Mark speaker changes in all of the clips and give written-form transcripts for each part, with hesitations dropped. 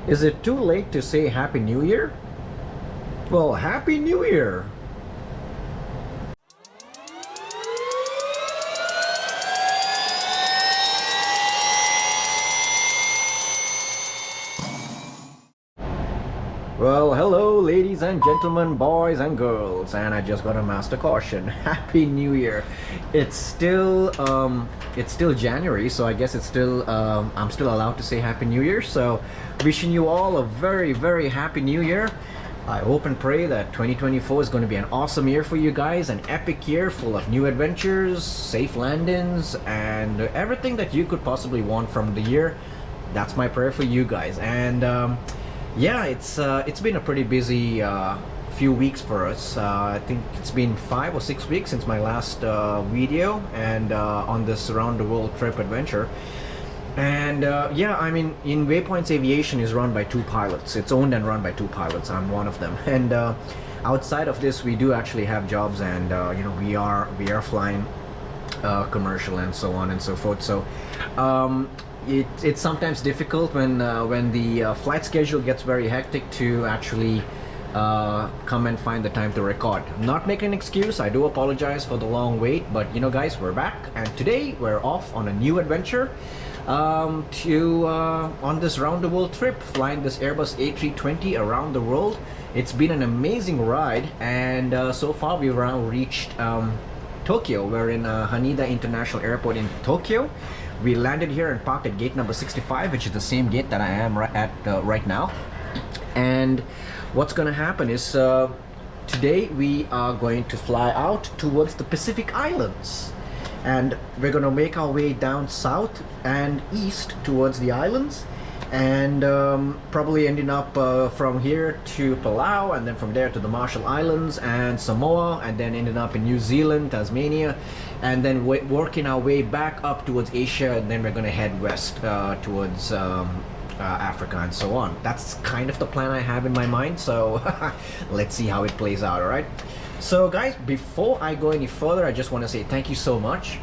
Speaker 1: Is it too late to say Happy New Year? Well, Happy New Year! Well, hello ladies and gentlemen, boys and girls, and I just got a master caution. Happy New Year. It's still January, so I guess it's still I'm still allowed to say Happy New Year. So wishing you all a very, very happy New Year. I hope and pray that 2024 is going to be an awesome year for you guys, an epic year full of new adventures, safe landings, and everything that you could possibly want from the year. That's my prayer for you guys. And yeah, it's been a pretty busy few weeks for us. I think it's been 5 or 6 weeks since my last video and on this around the world trip adventure. And yeah, I mean, in Waypoints Aviation is run by 2 pilots. It's owned and run by 2 pilots. I'm one of them. And outside of this, we do actually have jobs, and you know, we are flying commercial and so on and so forth. So it's sometimes difficult when the flight schedule gets very hectic to actually come and find the time to record. I'm not making an excuse. I do apologize for the long wait, but you know guys, we're back, and today we're off on a new adventure on this round the world trip, flying this Airbus A320 around the world. It's been an amazing ride, and so far we've now reached Tokyo. We're in Haneda International Airport in Tokyo. We landed here and parked at gate number 65, which is the same gate that I am at right now. And what's going to happen is today we are going to fly out towards the Pacific Islands. And we're going to make our way down south and east towards the islands. And probably ending up from here to Palau, and then from there to the Marshall Islands and Samoa, and then ending up in New Zealand, Tasmania, and then working our way back up towards Asia, and then we're going to head west towards Africa and so on. That's kind of the plan I have in my mind, so let's see how it plays out. All right, so guys, before I go any further, I just want to say thank you so much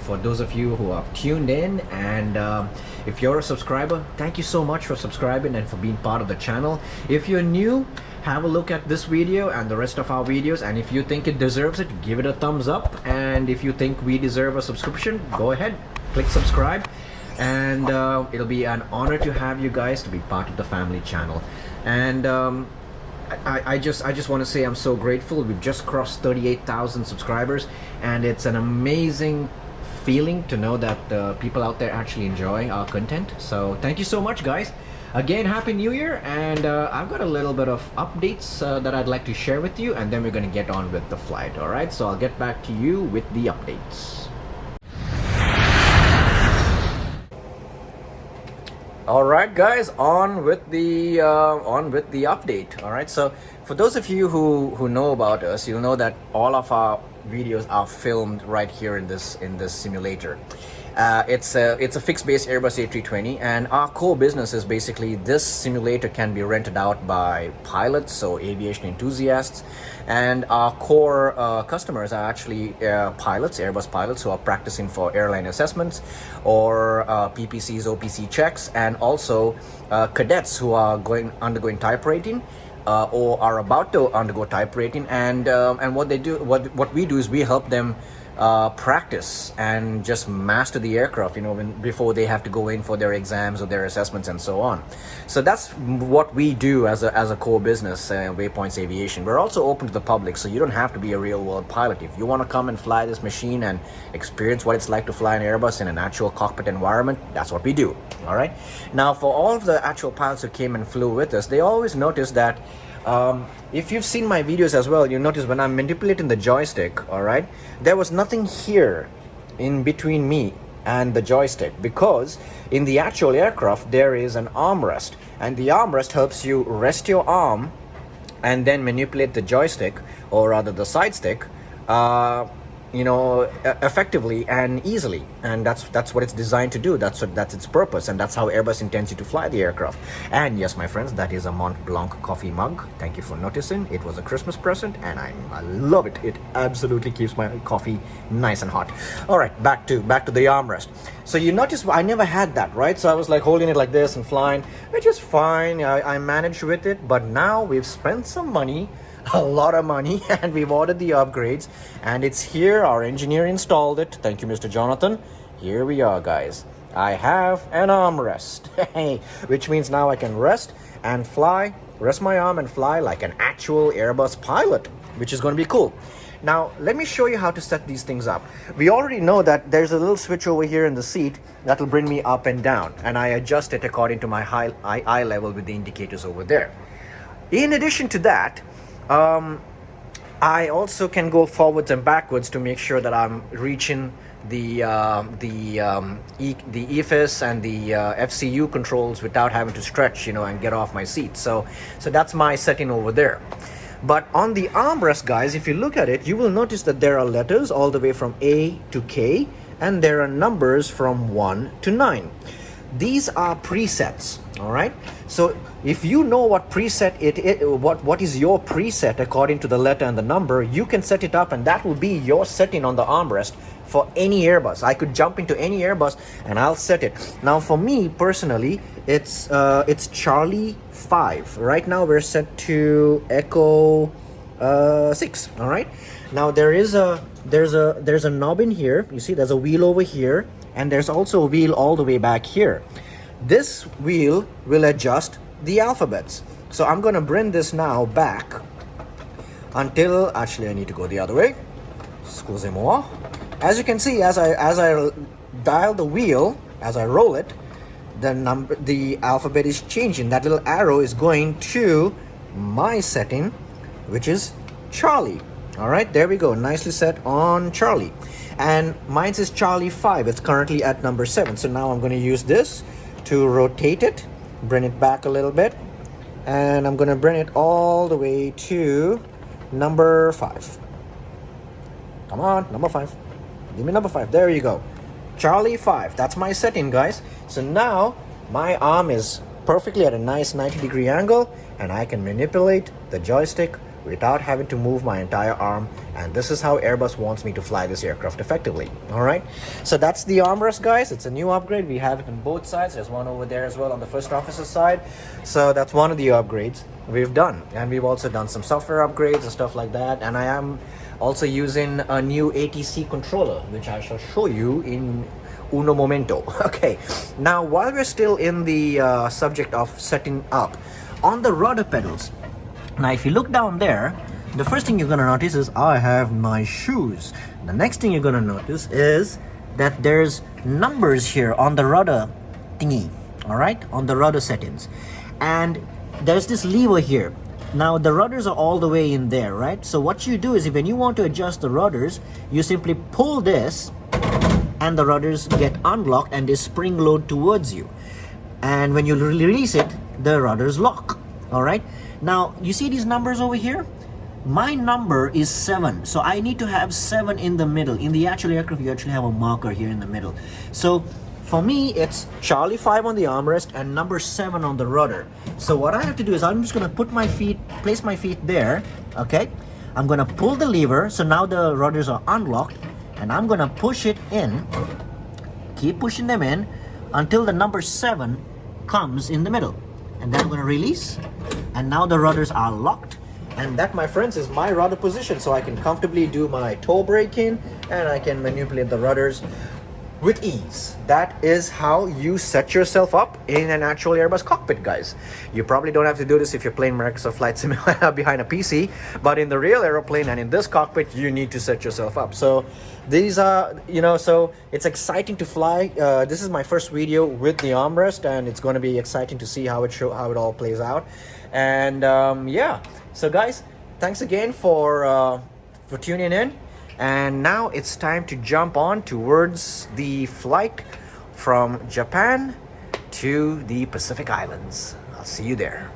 Speaker 1: for those of you who have tuned in, and if you're a subscriber, thank you so much for subscribing and for being part of the channel. If you're new, have a look at this video and the rest of our videos, and if you think it deserves it, give it a thumbs up. And if you think we deserve a subscription, go ahead, click subscribe, and it'll be an honor to have you guys to be part of the family channel. And I just want to say I'm so grateful. We've just crossed 38,000 subscribers, and it's an amazing feeling to know that people out there actually enjoy our content. So thank you so much, guys. Again, Happy New Year, and I've got a little bit of updates that I'd like to share with you, and then we're going to get on with the flight. All right, so I'll get back to you with the updates. All right, guys, on with the update. All right, so for those of you who know about us, you'll know that all of our videos are filmed right here in this simulator. It's a fixed base Airbus A320, and our core business is basically this simulator can be rented out by pilots, so aviation enthusiasts, and our core customers are actually pilots, Airbus pilots who are practicing for airline assessments or PPCs, OPC checks, and also cadets who are undergoing type rating. Or are about to undergo type rating, and what we do is we help them practice and just master the aircraft, you know, before they have to go in for their exams or their assessments and so on. So that's what we do as a core business, Waypoints Aviation. We're also open to the public, so you don't have to be a real world pilot. If you want to come and fly this machine and experience what it's like to fly an Airbus in an actual cockpit environment, that's what we do. All right, now for all of the actual pilots who came and flew with us, they always notice that if you've seen my videos as well, you notice when I'm manipulating the joystick, all right, there was nothing here in between me and the joystick, because in the actual aircraft there is an armrest, and the armrest helps you rest your arm and then manipulate the joystick, or rather the side stick, effectively and easily, and that's what it's designed to do. That's its purpose, and that's how Airbus intends you to fly the aircraft. And yes, my friends, that is a Mont Blanc coffee mug. Thank you for noticing. It was a Christmas present, and I love it. It absolutely keeps my coffee nice and hot. All right, back to the armrest. So you notice I never had that, right? So I was like holding it like this and flying. It's just fine. I managed with it, but now we've spent some money, a lot of money, and we've ordered the upgrades, and it's here. Our engineer installed it. Thank you, Mr. Jonathan. Here we are, guys. I have an armrest, which means now I can rest my arm and fly like an actual Airbus pilot, which is going to be cool. Now, let me show you how to set these things up. We already know that there's a little switch over here in the seat that will bring me up and down, and I adjust it according to my eye level with the indicators over there. In addition to that, I also can go forwards and backwards to make sure that I'm reaching the EFIS and the FCU controls without having to stretch, and get off my seat. So that's my setting over there. But on the armrest, guys, if you look at it, you will notice that there are letters all the way from A to K, and there are numbers from 1 to 9. These are presets, all right? So if you know what preset what is your preset according to the letter and the number, you can set it up, and that will be your setting on the armrest for any Airbus. I could jump into any Airbus and I'll set it. Now for me personally, it's Charlie 5. Right now we're set to Echo 6, all right? Now there's a knob in here. You see there's a wheel over here, and there's also a wheel all the way back here. This wheel will adjust the alphabets. So I'm going to bring this now back until, actually I need to go the other way. Excusez-moi. As you can see, as I dial the wheel, as I roll it, the alphabet is changing. That little arrow is going to my setting, which is Charlie. All right, there we go. Nicely set on Charlie. And mine says Charlie 5. It's currently at number 7. So now I'm going to use this to rotate it, bring it back a little bit, and I'm going to bring it all the way to number 5. Come on, number 5. Give me number 5. There you go. Charlie 5. That's my setting, guys. So now my arm is perfectly at a nice 90-degree angle, and I can manipulate the joystick without having to move my entire arm. And this is how Airbus wants me to fly this aircraft effectively. All right, so that's the armrest, guys. It's a new upgrade. We have it on both sides. There's one over there as well on the first officer side. So that's one of the upgrades we've done, and we've also done some software upgrades and stuff like that. And I am also using a new ATC controller, which I shall show you in uno momento. Okay, now while we're still in the subject of setting up, on the rudder pedals, now if you look down there, the first thing you're going to notice is I have my shoes. The next thing you're going to notice is that there's numbers here on the rudder thingy, all right, on the rudder settings. And there's this lever here. Now the rudders are all the way in there, right? So what you do is, when you want to adjust the rudders, you simply pull this and the rudders get unlocked and they spring load towards you. And when you release it, the rudders lock, all right? Now you see these numbers over here? My number is 7, so I need to have 7 in the middle. In the actual aircraft, you actually have a marker here in the middle. So for me, it's Charlie 5 on the armrest and number 7 on the rudder. So what I have to do is I'm just going to place my feet there, okay? I'm going to pull the lever, so now the rudders are unlocked, and I'm going to push it in, keep pushing them in until the number 7 comes in the middle. And then I'm going to release, and now the rudders are locked. And that, my friends, is my rudder position, so I can comfortably do my toe braking and I can manipulate the rudders with ease. That is how you set yourself up in an actual Airbus cockpit, guys. You probably don't have to do this if you're playing Microsoft Flight Simulator behind a PC, but in the real aeroplane and in this cockpit, you need to set yourself up. So these are, so it's exciting to fly. This is my first video with the armrest, and it's going to be exciting to see how it all plays out. And yeah, so guys, thanks again for tuning in. And now it's time to jump on towards the flight from Japan to the Pacific Islands. I'll see you there.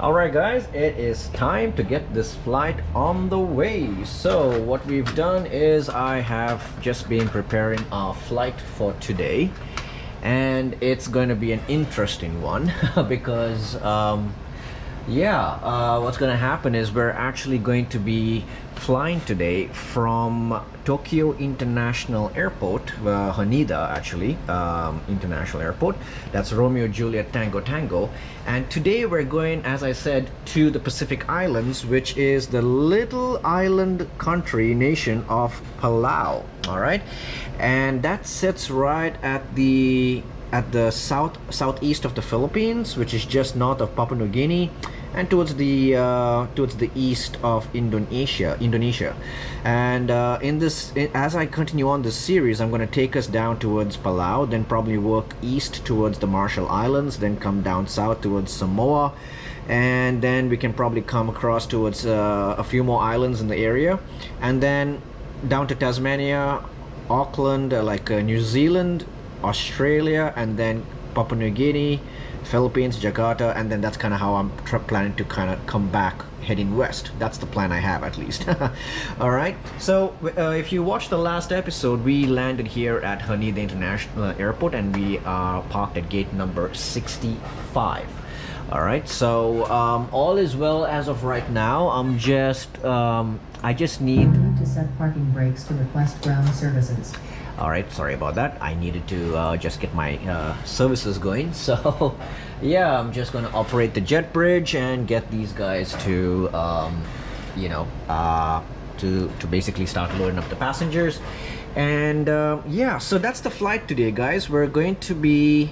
Speaker 1: Alright guys, it is time to get this flight on the way. So what we've done is I have just been preparing our flight for today, and it's going to be an interesting one because what's going to happen is we're actually going to be flying today from Tokyo International Airport, Haneda actually, International Airport. That's Romeo Juliet Tango Tango. And today we're going, as I said, to the Pacific Islands, which is the little island country nation of Palau. All right, and that sits right at the southeast of the Philippines, which is just north of Papua New Guinea, and towards the east of Indonesia. And as I continue on this series, I'm going to take us down towards Palau, then probably work east towards the Marshall Islands, then come down south towards Samoa, and then we can probably come across towards a few more islands in the area, and then down to Tasmania, Auckland, New Zealand, Australia, and then Papua New Guinea, Philippines, Jakarta, and then that's kind of how I'm planning to kind of come back heading west. That's the plan I have, at least. All right, so if you watched the last episode, we landed here at Haneda International Airport, and we are parked at gate number 65. All right, so all is well as of right now. I just need
Speaker 2: to set parking brakes to request ground services.
Speaker 1: All right, sorry about that. I needed to just get my services going. So yeah, I'm just going to operate the jet bridge and get these guys to to basically start loading up the passengers. And yeah, so that's the flight today, guys. We're going to be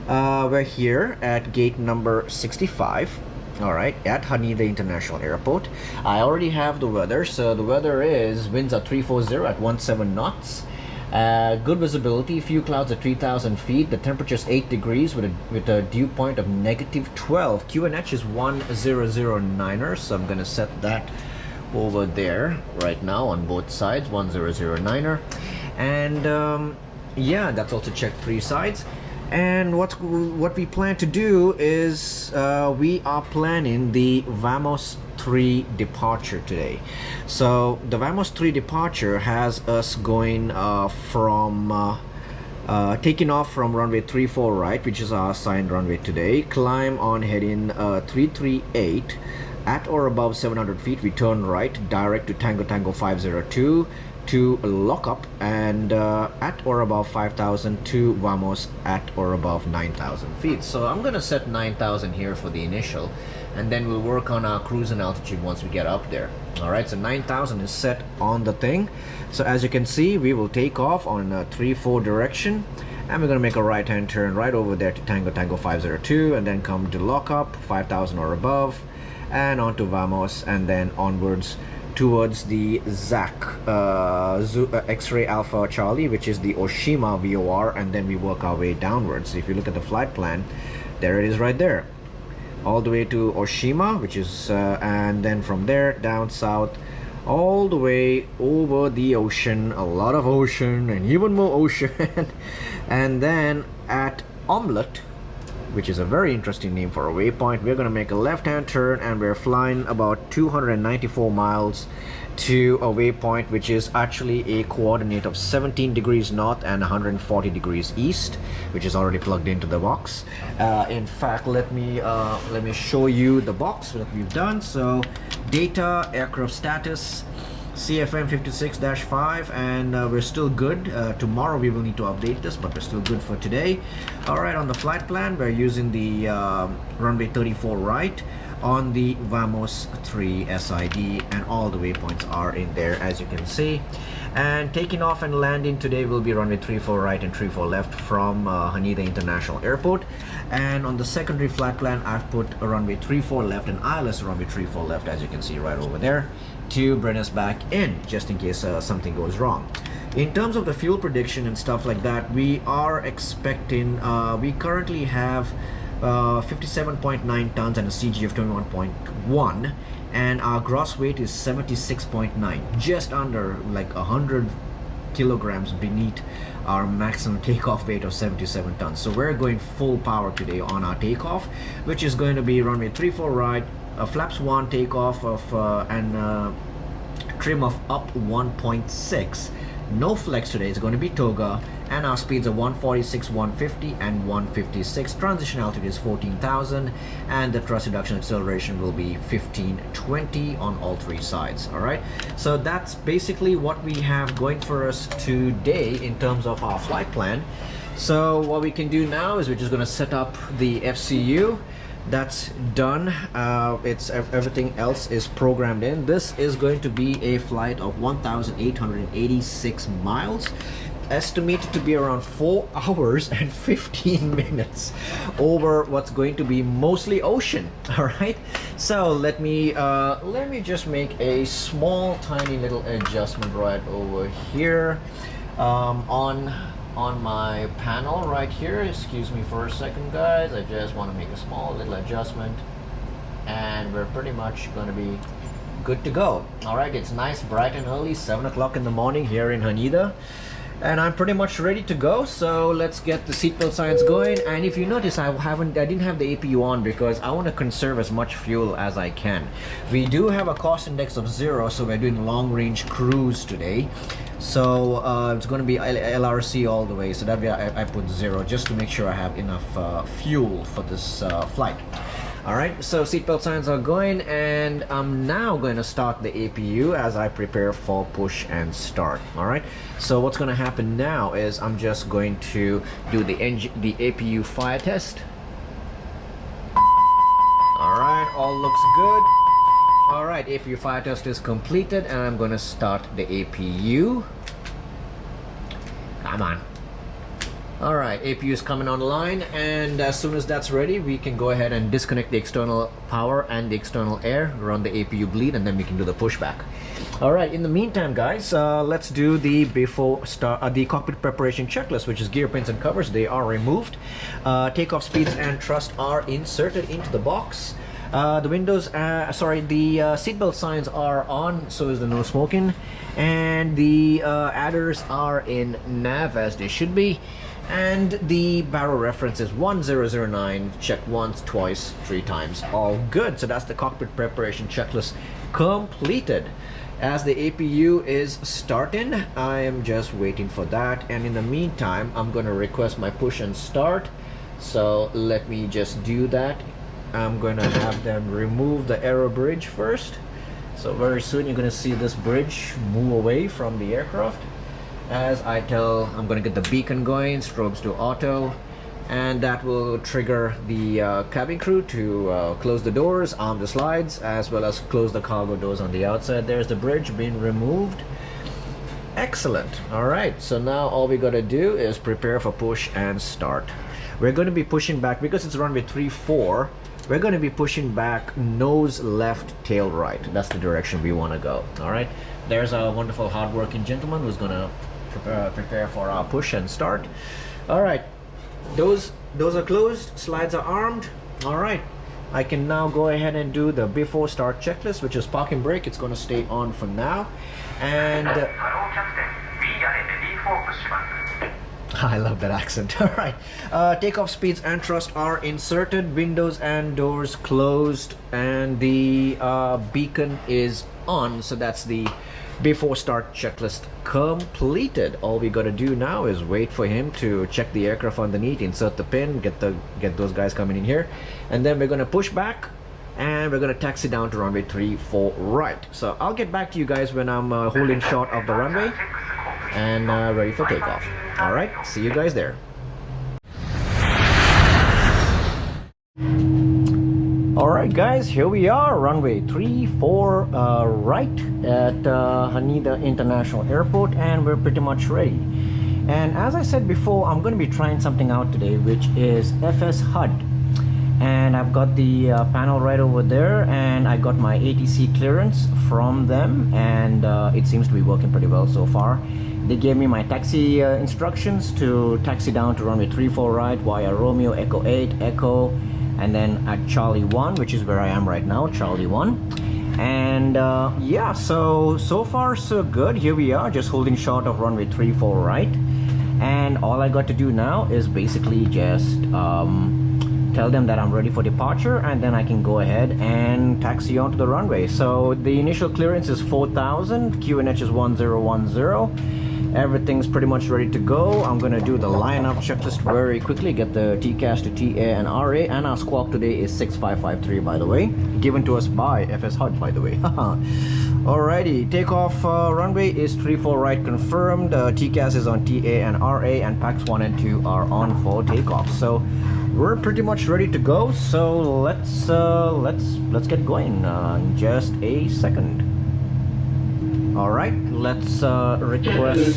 Speaker 1: we're here at gate number 65. All right, at Haneda International Airport. I already have the weather. So the weather is winds are 340 at 17 knots. Good visibility, few clouds at 3,000 feet. The temperature is 8 degrees with a dew point of -12. QNH is 1009er, so I'm gonna set that over there right now on both sides, 1009er. And yeah, that's also checked 3 sides. And what we plan to do is we are planning the VAMOS 3 departure today. So the VAMOS 3 departure has us going taking off from runway 34 right, which is our assigned runway today, climb on heading 338 at or above 700 feet. We turn right direct to Tango Tango 502 to lock up, and at or above 5,000 to VAMOS at or above 9,000 feet. So I'm gonna set 9,000 here for the initial, and then we'll work on our cruising altitude once we get up there. All right, so 9,000 is set on the thing. So as you can see, we will take off on a 3-4 direction, and we're gonna make a right-hand turn right over there to Tango Tango 502, and then come to lock up 5,000 or above, and onto VAMOS, and then onwards towards the ZAC, X-ray Alpha Charlie, which is the Oshima VOR, and then we work our way downwards. If you look at the flight plan, there it is right there, all the way to Oshima, which is and then from there down south all the way over the ocean, a lot of ocean and even more ocean, and then at Omelette, which is a very interesting name for a waypoint, we're going to make a left-hand turn, and we're flying about 294 miles to a waypoint which is actually a coordinate of 17 degrees north and 140 degrees east, which is already plugged into the box. In fact, let me show you the box that we've done. So data, aircraft status, CFM 56-5, and we're still good. Tomorrow we will need to update this, but we're still good for today. All right, on the flight plan, we're using the runway 34 right on the VAMOS 3 SID, and all the waypoints are in there, as you can see. And taking off and landing today will be runway 34 right and 34 left from Haneda International Airport. And on the secondary flight plan, I've put a runway 34 left and ILS runway 34 left, as you can see right over there, to bring us back in, just in case something goes wrong. In terms of the fuel prediction and stuff like that, we are expecting, we currently have 57.9 tons and a CG of 21.1, and our gross weight is 76.9, just under like 100 kilograms beneath our maximum takeoff weight of 77 tons. So we're going full power today on our takeoff, which is going to be runway 34 right, flaps 1 takeoff of and trim of up 1.6. No flex today. It's going to be toga, and our speeds are 146, 150 and 156. Transition altitude is 14,000, and the thrust reduction acceleration will be 1520 on all 3 sides. All right, so that's basically what we have going for us today in terms of our flight plan. So what we can do now is we're just going to set up the FCU. That's done. It's everything else is programmed in. This is going to be a flight of 1,886 miles, estimated to be around 4 hours and 15 minutes over what's going to be mostly ocean. All right, so let me just make a small tiny little adjustment right over here on my panel right here. Excuse me for a second, guys. I just want to make a small little adjustment, and we're pretty much going to be good to go. All right, it's nice, bright and early, 7 o'clock in the morning here in Haneda, and I'm pretty much ready to go. So let's get the seatbelt signs going. And if you notice, I didn't have the APU on because I want to conserve as much fuel as I can. We do have a cost index of 0, so we're doing long range cruise today. So it's going to be LRC all the way, so that way I put 0 just to make sure I have enough fuel for this flight. Alright, so seatbelt signs are going, and I'm now going to start the APU as I prepare for push and start. Alright, so what's going to happen now is I'm just going to do the APU fire test. Alright, all looks good. Alright, APU fire test is completed, and I'm going to start the APU. Come on. Alright, APU is coming online, and as soon as that's ready, we can go ahead and disconnect the external power and the external air, run the APU bleed, and then we can do the pushback. Alright, in the meantime, guys, let's do the the cockpit preparation checklist, which is gear pins and covers. They are removed. Takeoff speeds and thrust are inserted into the box. The windows, the seatbelt signs are on, so is the no smoking, and the adders are in nav as they should be, and the barrel reference is 1009. Check once, twice, 3 times, all good. So that's the cockpit preparation checklist completed. As the APU is starting, I am just waiting for that, and in the meantime, I'm going to request my push and start. So let me just do that. I'm going to have them remove the aero bridge first. So very soon you're going to see this bridge move away from the aircraft. As I'm going to get the beacon going, strobes to auto, and that will trigger the cabin crew to close the doors, arm the slides, as well as close the cargo doors on the outside. There's the bridge being removed. Excellent. All right, so now all we got to do is prepare for push and start. We're going to be pushing back because it's runway 34. We're going to be pushing back nose left, tail right. That's the direction we want to go. All right, there's a wonderful hardworking gentleman who's going to prepare for our push and start. All right, those are closed, slides are armed. All right, I can now go ahead and do the before start checklist, which is parking brake. It's going to stay on for now, and I love that accent. All right, takeoff speeds and thrust are inserted, windows and doors closed, and the beacon is on. So that's the before start checklist completed. All we gotta do now is wait for him to check the aircraft underneath, insert the pin, get those guys coming in here, and then we're gonna push back and we're gonna taxi down to runway 34 right. So I'll get back to you guys when I'm holding short of the runway and ready for takeoff. All right, see you guys there. All right, guys, here we are, runway 34 right at Haneda International Airport, and we're pretty much ready. And as I said before, I'm going to be trying something out today, which is FSHUD. And I've got the panel right over there, and I got my ATC clearance from them, and it seems to be working pretty well so far. They gave me my taxi instructions to taxi down to runway 34 right via Romeo Echo 8 Echo, and then at Charlie 1, which is where I am right now, Charlie 1. And yeah, so far so good. Here we are, just holding short of runway 34 right. And all I got to do now is basically just tell them that I'm ready for departure, and then I can go ahead and taxi onto the runway. So the initial clearance is 4,000, QNH is 1010. Everything's pretty much ready to go. I'm gonna do the line-up checklist very quickly, get the TCAS to TA and RA, and our squawk today is 6553, by the way, given to us by FSHUD, by the way. Alrighty, takeoff runway is 34 right confirmed. TCAS is on TA and RA, and packs 1 and 2 are on for takeoff. So we're pretty much ready to go. So let's get going in just a second. All right, let's request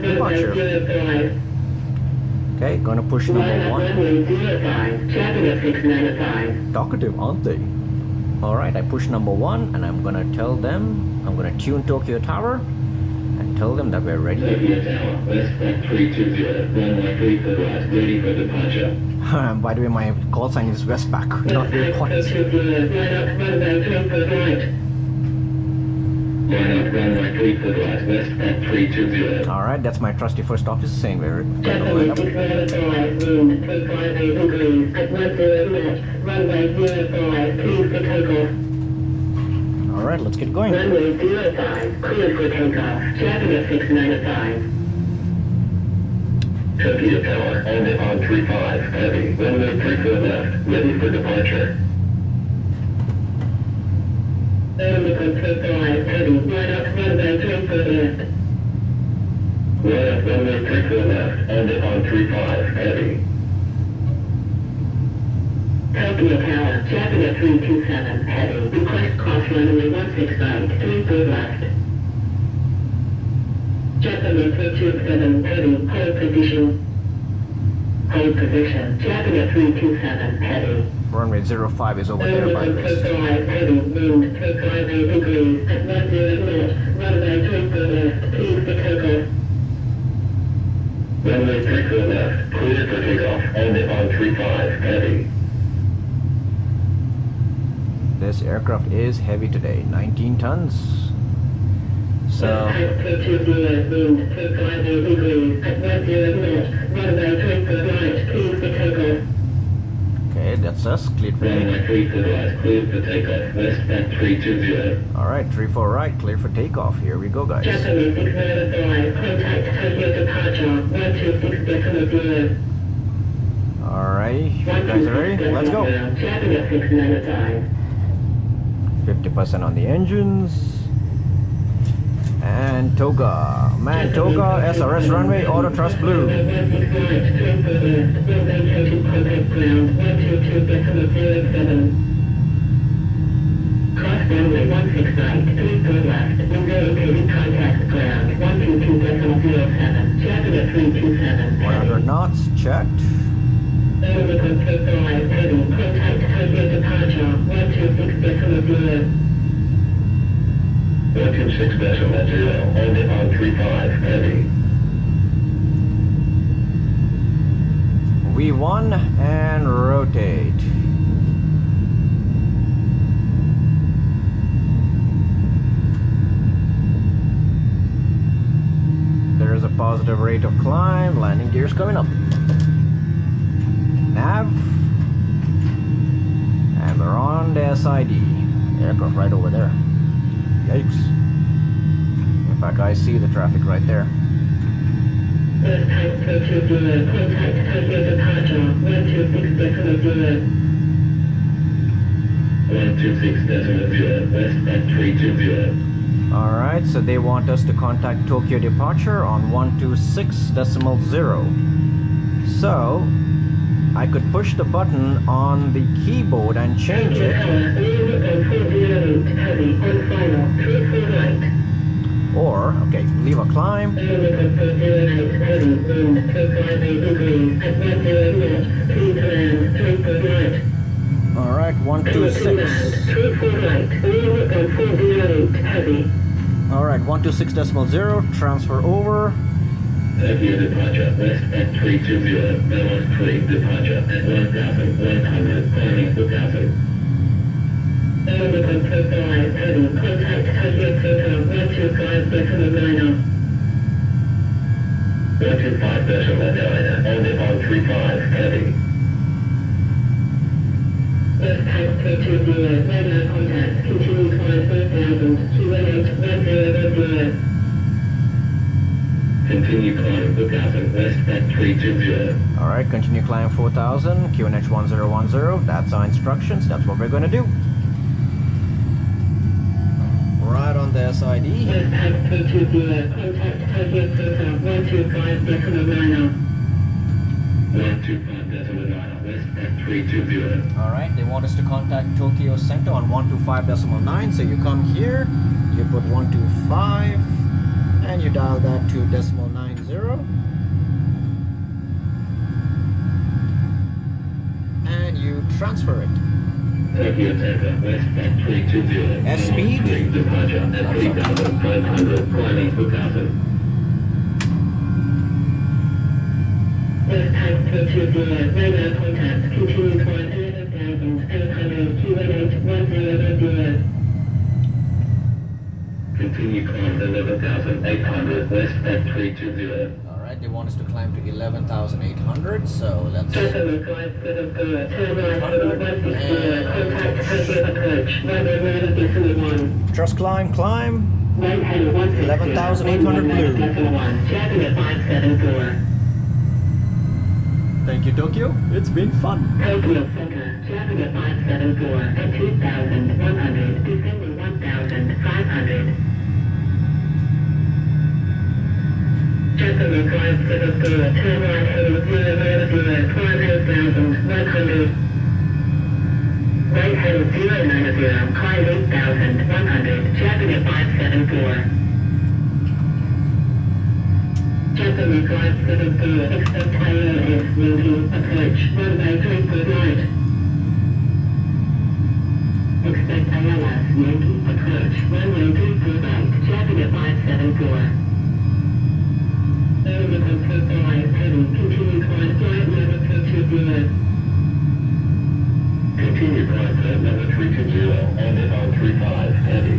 Speaker 1: departure. Okay, gonna push number 1. Talkative, aren't they? All right, I push number 1, and I'm gonna tell them, I'm gonna tune Tokyo Tower and tell them that we're ready.
Speaker 3: Tokyo Tower, Westback 320, runway 34 right, ready for departure.
Speaker 1: By the way, my call sign is Westback, not Waypoint.
Speaker 3: Line up runway 34 right, Westback 320.
Speaker 1: All right, that's my trusty first officer saying we're going to
Speaker 3: Runway 258 degrees at 10 knots, runway 05, cleared for takeoff.
Speaker 1: All right, let's get going.
Speaker 3: Runway 05, cleared for takeoff, Japanese 695. Tokyo Tower, on 35, heavy, runway 34 left, ready for departure. Runway 35, heavy, line up runway 34 left. Line up runway 34 left, on 35, heavy. Tokyo Tower, Japanese 327, heavy, request cross runway 16 right, 34 left. Japanese 327, heavy, hold position. Hold position, Japanese 327, heavy.
Speaker 1: Runway 05 is over there by this.
Speaker 3: Heavy, wind, 258 degrees, at 10 knots, runway 34 left, cleared for takeoff. Runway 34 left, cleared for takeoff, on 35, heavy.
Speaker 1: This aircraft is heavy today, 19 tons. So,
Speaker 3: wind, 258 degrees, at 10 knots, runway 34 right, cleared for takeoff.
Speaker 1: okay, that's us, cleared for
Speaker 3: Runway
Speaker 1: takeoff.
Speaker 3: 34 right, cleared for takeoff, Westback 320.
Speaker 1: All right, 34 right, clear for takeoff. Here we go, guys.
Speaker 3: Japanese 695, contact Tokyo departure, 126.0.
Speaker 1: All right, you guys are ready? Let's go.
Speaker 3: Japanese 695.
Speaker 1: 50% on the engines. And Toga. Man, Toga, SRS runway, auto thrust blue.
Speaker 3: Cross runway 16 right, 34 left, window indicating contact ground, 122.07, Japanese 327.
Speaker 1: 100 knots, checked.
Speaker 3: Overcome right, heavy, contact Tokyo departure, 126.0. 126.0, on 35, heavy.
Speaker 1: V1 and rotate. There's a positive rate of climb, landing gears coming up. Nav. And we're on the SID. Aircraft right over there. Yikes. In fact, I see the traffic right there.
Speaker 3: First type 220, contact Tokyo departure, 126.0. 126.0, Westback 320.
Speaker 1: Alright, so they want us to contact Tokyo departure on 126.0. So, I could push the button on the keyboard and change it. Or, okay, leave a climb. Alright, 126. Alright, 126.0, transfer over.
Speaker 3: Tokyo departure, Westback 320, Bellows 3, departure at 1,100, climbing 4,000. American Coastal Line Heavy, contact Tokyo Total 125.9. 125.9, all Nippon 35, heavy. West Type 320, radar contact, continue climb 4000, 218, 1010. Continue climb 4000, West Type 320.
Speaker 1: Alright, continue climb 4000, QNH 1010. That's our instructions. That's what we're going to do. Right on the SID.
Speaker 3: West Type 320, contact Tokyo Total 125.9. 125.9, West Type 320.
Speaker 1: Alright, they want us to contact Tokyo Center on 125.9. So you come here, you put 125, and you dial that to decimal 90. And you transfer it.
Speaker 3: Tokyo Center, West Type 320.
Speaker 1: S speed.
Speaker 3: Departure at 3,500, climbing 4,000. West Type 320, radar contact, continue climb 11,800, QNH 1010. Continue climb 11,800, West Type 320.
Speaker 1: Alright, they want us to climb to 11,800, so let's...
Speaker 3: Customer climb 7 turn right 160, contact Tokyo approach, runway 9.1.
Speaker 1: Just climb.
Speaker 3: 11,800 blue. Japanese 574.
Speaker 1: Thank you, Tokyo. It's been fun.
Speaker 3: Tokyo Center, Japanese 574 at 2,100, descending 1,500. Japanese 574, turn right heading 090, climb 8,100. Right heading 090, climb 8,100, Japanese 574. Japanese 574, expect IATA, Yankee, approach, runway 34 right. Expect IATA, Yankee, approach, runway 34 right, Japanese 574. American Coastal Line Heavy, continue climb flight level 320. Continue climb flight level 320, on Nippon 35, heavy.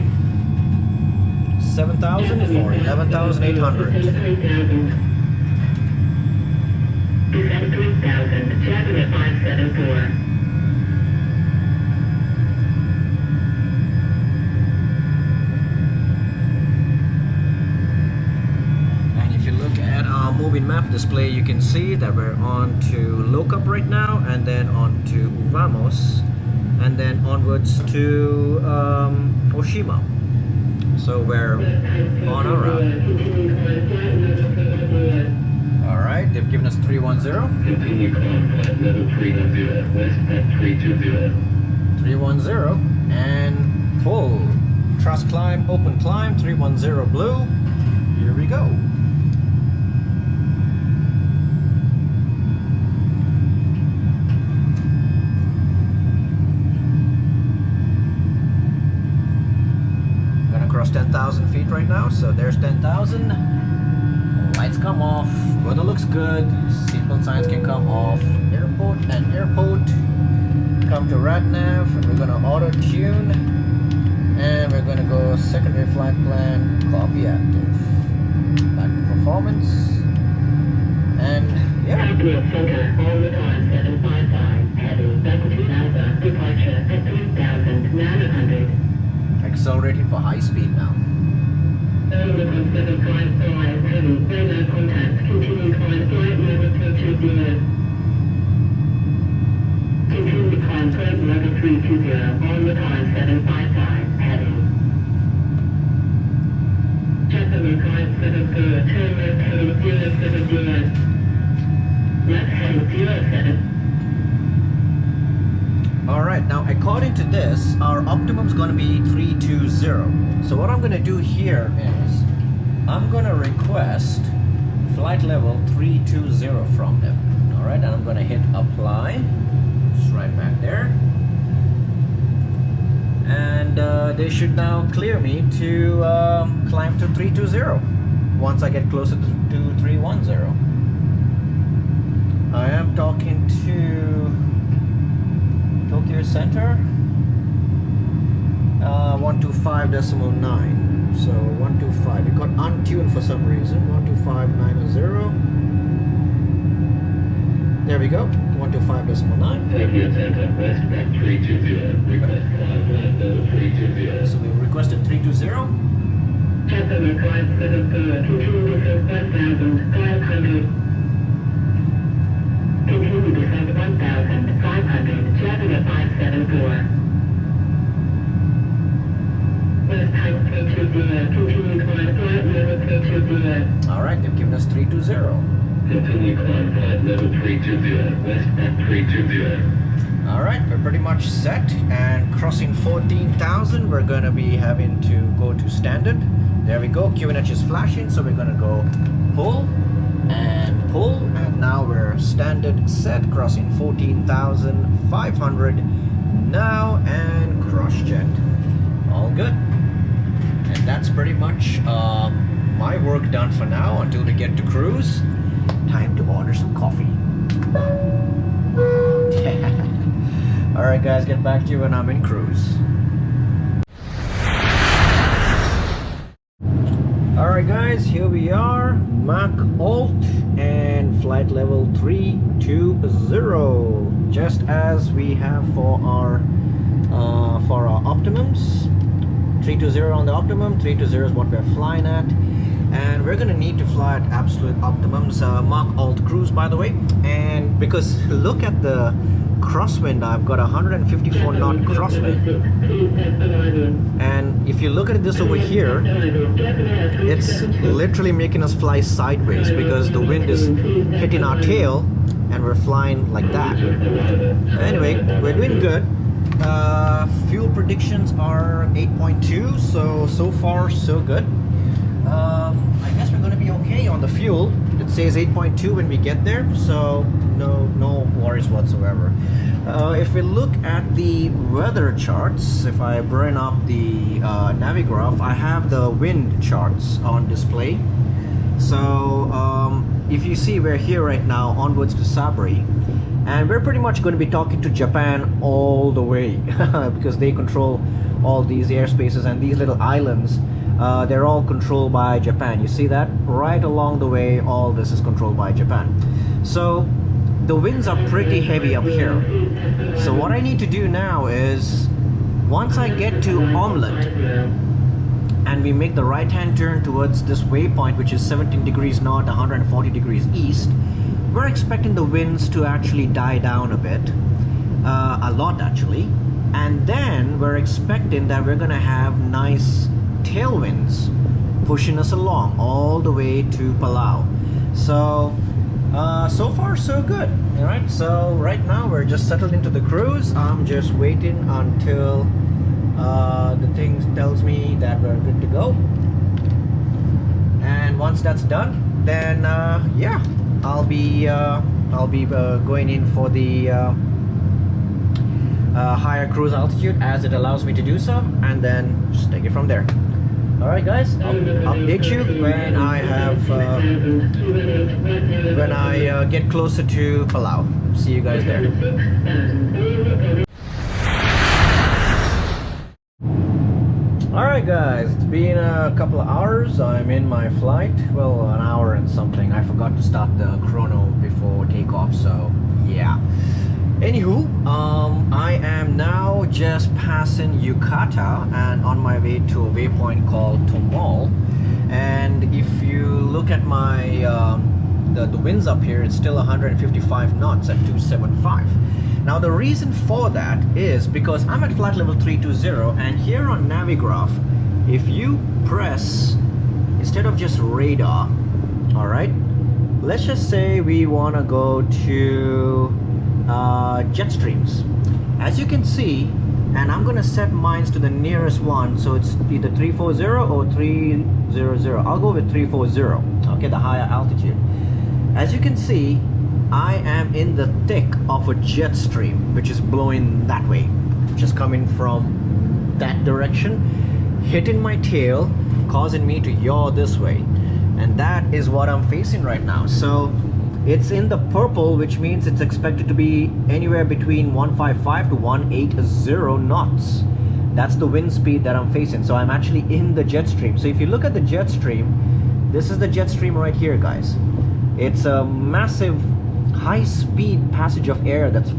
Speaker 1: 7,000 for 11,800.
Speaker 3: Descend 3,000. Descend 3,000, Japanese 574.
Speaker 1: And if you look at our moving map display, you can see that we're on to Locup right now, and then on to Uvamos, and then onwards to Oshima. So we're on our route. Alright, they've given us 310.
Speaker 3: Continue climb flight level 310, West Type 320.
Speaker 1: 310 and pull. Trust climb, open climb, 310 blue. Here we go. Gonna cross 10,000 feet right now, so there's 10,000. Lights come off, weather looks good, seatbelt signs can come off. Airport and airport. Come to RNAV, and we're gonna auto tune, and we're gonna go secondary flight plan, copy active. Back to performance, and yeah.
Speaker 3: Tokyo Center, all the time 755, heading back to 2000, departure at 3,900.
Speaker 1: Accelerating for high speed now.
Speaker 3: American 755, heavy, radar contact, continue climb flight level 320. Continue climb flight level 320, on the time 755, heading. Japanese 574, turn left heading 070. Left heading 07.
Speaker 1: Alright, now according to this, our optimum is going to be 320. So what I'm going to do here is, I'm going to request flight level 320 from them. Alright, and I'm going to hit apply. Just right back there. And they should now clear me to climb to 320 once I get closer to 310. I am talking to Tokyo Center. 125.9. So 125. It got untuned for some reason. 125.9. There we go. 125.9.
Speaker 3: Tokyo Center, Westback 320. Request climb flight level 320.
Speaker 1: So we requested 320.
Speaker 3: Chopper required 74. Continue descent 1,500. Continue descent 1,500. Chopper 574. West Height 320. Continue climb flight level 320.
Speaker 1: Alright, they've given us 320.
Speaker 3: Continue climb flight level 320. Westback 320.
Speaker 1: Alright, we're pretty much set, and crossing 14,000 we're gonna be having to go to standard. There we go, QNH is flashing, so we're gonna go pull, and now we're standard set, crossing 14,500 now, and cross jet. All good. And that's pretty much my work done for now until we get to cruise. Time to order some coffee. Alright guys, get back to you when I'm in cruise. Alright guys, here we are, Mach Alt and flight level 320, just as we have for our Optimums. 320 on the Optimum, 320 is what we're flying at, and we're gonna need to fly at absolute optimums. Mach Alt cruise, by the way, and because look at the crosswind, I've got 154 knot crosswind, and if you look at this over here, it's literally making us fly sideways because the wind is hitting our tail and we're flying like that. Anyway, we're doing good. Fuel predictions are 8.2, so far so good. I guess we're going to be okay on the fuel. It says 8.2 when we get there, so no worries whatsoever. If we look at the weather charts, if I bring up the Navigraph, I have the wind charts on display. So if you see, we're here right now onwards to Sabri, and we're pretty much going to be talking to Japan all the way because they control all these airspaces, and these little islands, they're all controlled by Japan. You see that? Right along the way, all this is controlled by Japan. So the winds are pretty heavy up here. So what I need to do now is, once I get to Omelette and we make the right hand turn towards this waypoint, which is 17 degrees north, 140 degrees east, we're expecting the winds to actually die down a bit, a lot actually, and then we're expecting that we're gonna have nice tailwinds pushing us along all the way to Palau. So so far so good. All right, so right now we're just settled into the cruise. I'm just waiting until the thing tells me that we're good to go, and once that's done, then yeah, I'll be going in for the higher cruise altitude as it allows me to do so, and then just take it from there. Alright guys, I'll update you when I have get closer to Palau. See you guys there. Alright guys, it's been a couple of hours. I'm in my flight. Well, an hour and something. I forgot to start the chrono before takeoff, so yeah. Anywho, I am now just passing Yucata and on my way to a waypoint called Tomal. And if you look at my the winds up here, it's still 155 knots at 275. Now the reason for that is because I'm at flight level 320, and here on Navigraph, if you press, instead of just radar, all right, let's just say we want to go to jet streams. As you can see, and I'm gonna set mines to the nearest one, so it's either 340 or 300. I'll go with 340, okay, the higher altitude. As you can see, I am in the thick of a jet stream which is blowing that way, just coming from that direction, hitting my tail, causing me to yaw this way, and that is what I'm facing right now. So it's in the purple, which means it's expected to be anywhere between 155 to 180 knots. That's the wind speed that I'm facing. So I'm actually in the jet stream. So if you look at the jet stream, this is the jet stream right here, guys. It's a massive high-speed passage of air that's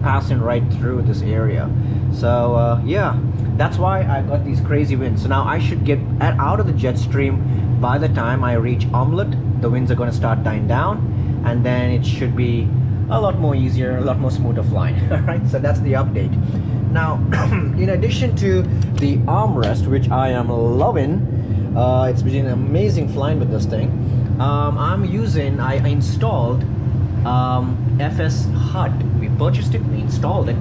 Speaker 1: passing right through this area. So yeah, that's why I got these crazy winds. So now I should get out of the jet stream by the time I reach Omelette. The winds are going to start dying down, and then it should be a lot more easier, a lot more smoother flying. All right, so that's the update. Now, in addition to the armrest, which I am loving, it's been amazing flying with this thing. I installed FSHUD. We purchased it, we installed it,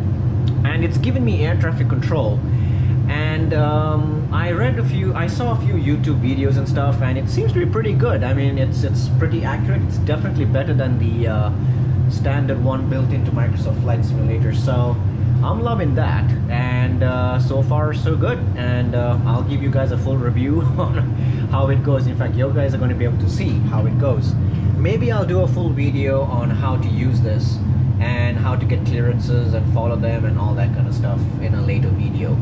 Speaker 1: and it's given me air traffic control. And I saw a few YouTube videos and stuff, and it seems to be pretty good. I mean, it's pretty accurate. It's definitely better than the standard one built into Microsoft Flight Simulator. So I'm loving that, and so far so good. And I'll give you guys a full review on how it goes. In fact, you guys are going to be able to see how it goes. Maybe I'll do a full video on how to use this and how to get clearances and follow them and all that kind of stuff in a later video.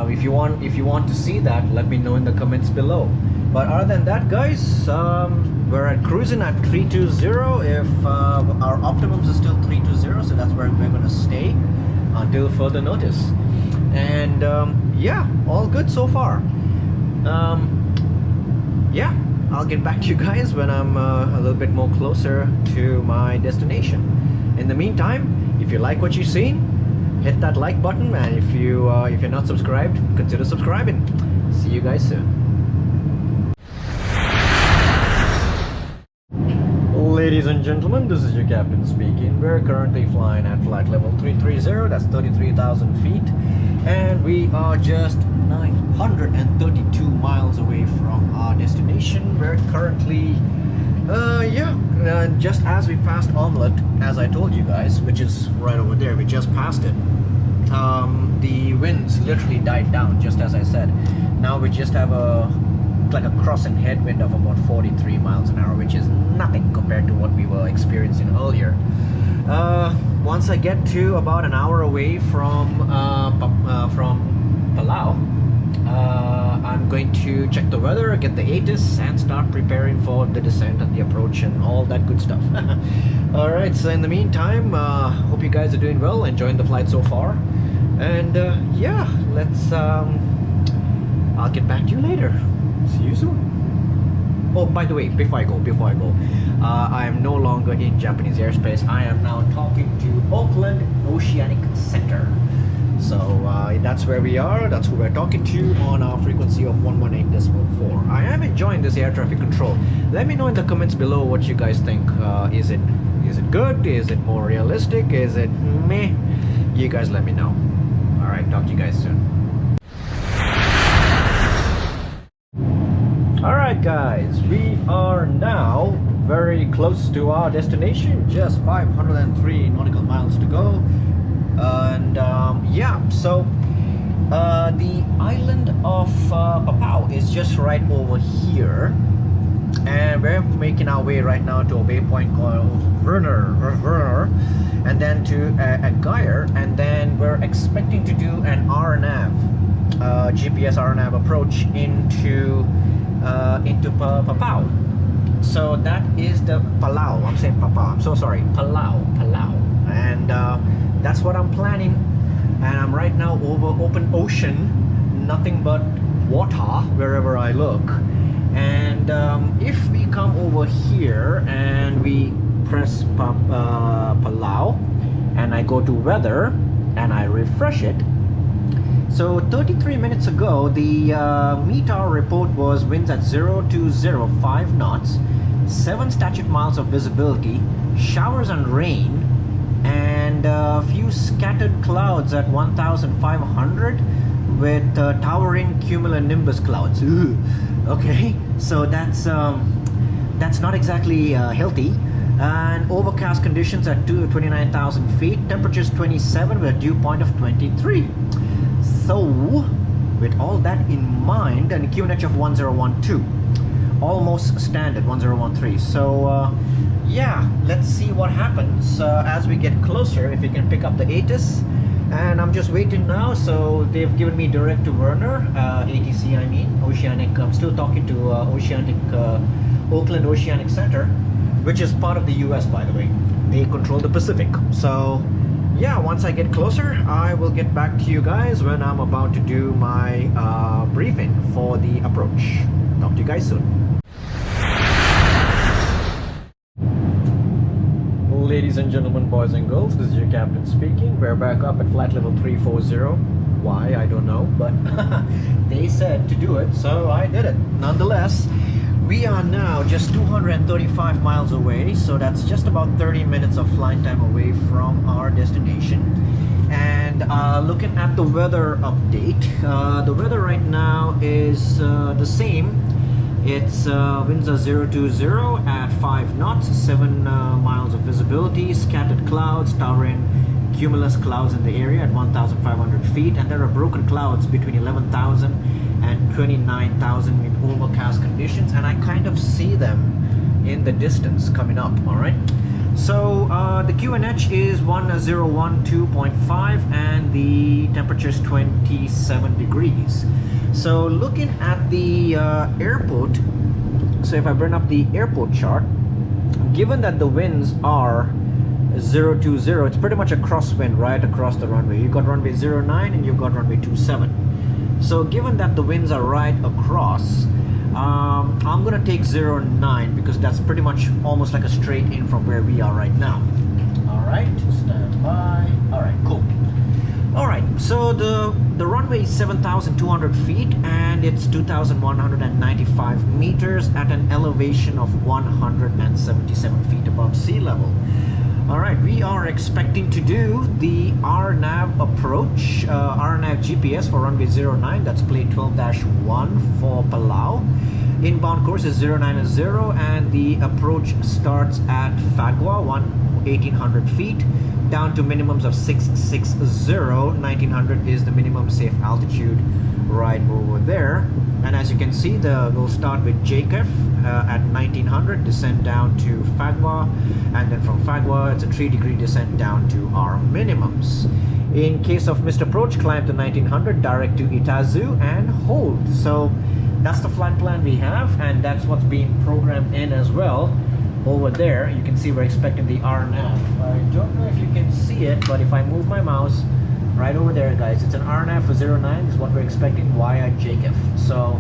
Speaker 1: If you want to see that, let me know in the comments below. But other than that, guys, we're at cruising at 320. If our optimums are still 320, so that's where we're going to stay until further notice. And yeah, all good so far. Yeah, I'll get back to you guys when I'm a little bit more closer to my destination. In the meantime, if you like what you've seen, hit that like button, and if you're not subscribed, consider subscribing. See you guys soon. Ladies and gentlemen, this is your captain speaking. We're currently flying at flight level 330, that's 33,000 feet, and we are just 932 miles away from our destination. We're currently just as we passed Omelette, as I told you guys, which is right over there, we just passed it. The winds literally died down, just as I said. Now we just have like a crossing headwind of about 43 miles an hour, which is nothing compared to what we were experiencing earlier. Once I get to about an hour away from Palau, I'm going to check the weather, get the ATIS, and start preparing for the descent and the approach and all that good stuff. Alright, so in the meantime, hope you guys are doing well, enjoying the flight so far. And yeah, let's I'll get back to you later. See you soon. Oh, by the way, before I go, I am no longer in Japanese airspace. I am now talking to Auckland Oceanic Center. So that's where we are, that's who we're talking to on our frequency of 118.4. I am enjoying this air traffic control. Let me know in the comments below what you guys think. Is it good? Is it more realistic? Is it meh? You guys let me know. Alright, talk to you guys soon. Alright guys, we are now very close to our destination, just 503 nautical miles to go. And yeah, so the island of Palau is just right over here, and we're making our way right now to a waypoint called Rudder, and then to a gyre, and then we're expecting to do an RNAV, GPS RNAV approach into Palau. So that is the Palau. I'm saying Palau. I'm so sorry. Palau, and that's what I'm planning. And I'm right now over open ocean, nothing but water wherever I look. And if we come over here and we press Palau, and I go to weather and I refresh it, so 33 minutes ago the METAR report was winds at 0205 knots, 7 statute miles of visibility, showers and rain, and a few scattered clouds at 1,500 with towering cumulonimbus clouds. Ooh. Okay, so that's not exactly healthy. And overcast conditions at 29,000 feet, temperatures 27 with a dew point of 23. So with all that in mind, and QNH of 1012, almost standard 1013. So yeah, let's see what happens as we get closer. If we can pick up the ATIS and I'm just waiting now. So they've given me direct to Werner, ATC I mean, Oceanic. I'm still talking to Oceanic, Oakland Oceanic Center, which is part of the US, by the way. They control the Pacific. So yeah, once I get closer, I will get back to you guys when I'm about to do my briefing for the approach. Talk to you guys soon. Ladies and gentlemen, boys and girls, this is your captain speaking. We're back up at flight level 340. Why, I don't know, but they said to do it, so I did it. Nonetheless, we are now just 235 miles away, so that's just about 30 minutes of flight time away from our destination. And looking at the weather update, the weather right now is the same. It's winds are 020 at 5 knots, 7 miles of visibility, scattered clouds, towering cumulus clouds in the area at 1,500 feet, and there are broken clouds between 11,000 and 29,000 in overcast conditions, and I kind of see them in the distance coming up. All right, so the QNH is 1012.5 and the temperature is 27 degrees. So looking at the airport, so if I bring up the airport chart, given that the winds are 020, it's pretty much a crosswind right across the runway. You've got runway 09 and you've got runway 27. So given that the winds are right across, I'm gonna take 09 because that's pretty much almost like a straight in from where we are right now. All right, stand by. All right, cool. All right, so the runway is 7,200 feet and it's 2,195 meters at an elevation of 177 feet above sea level. All right, we are expecting to do the RNAV approach, RNAV GPS for runway 09, that's plane 12-1 for Palau. Inbound course is 090 and the approach starts at Fagua, 1,800 feet, down to minimums of 660. 1,900 is the minimum safe altitude right over there. And as you can see, we'll start with Takeoff at 1900, descend down to Fagua, and then from Fagua it's a 3-degree descent down to our minimums. In case of missed approach, climb to 1900, direct to Itazu and hold. So that's the flight plan we have, and that's what's being programmed in as well. Over there you can see we're expecting the RNAV. I don't know if you can see it, but if I move my mouse right over there, guys, it's an RNAV for 09. This is what we're expecting via Takeoff. So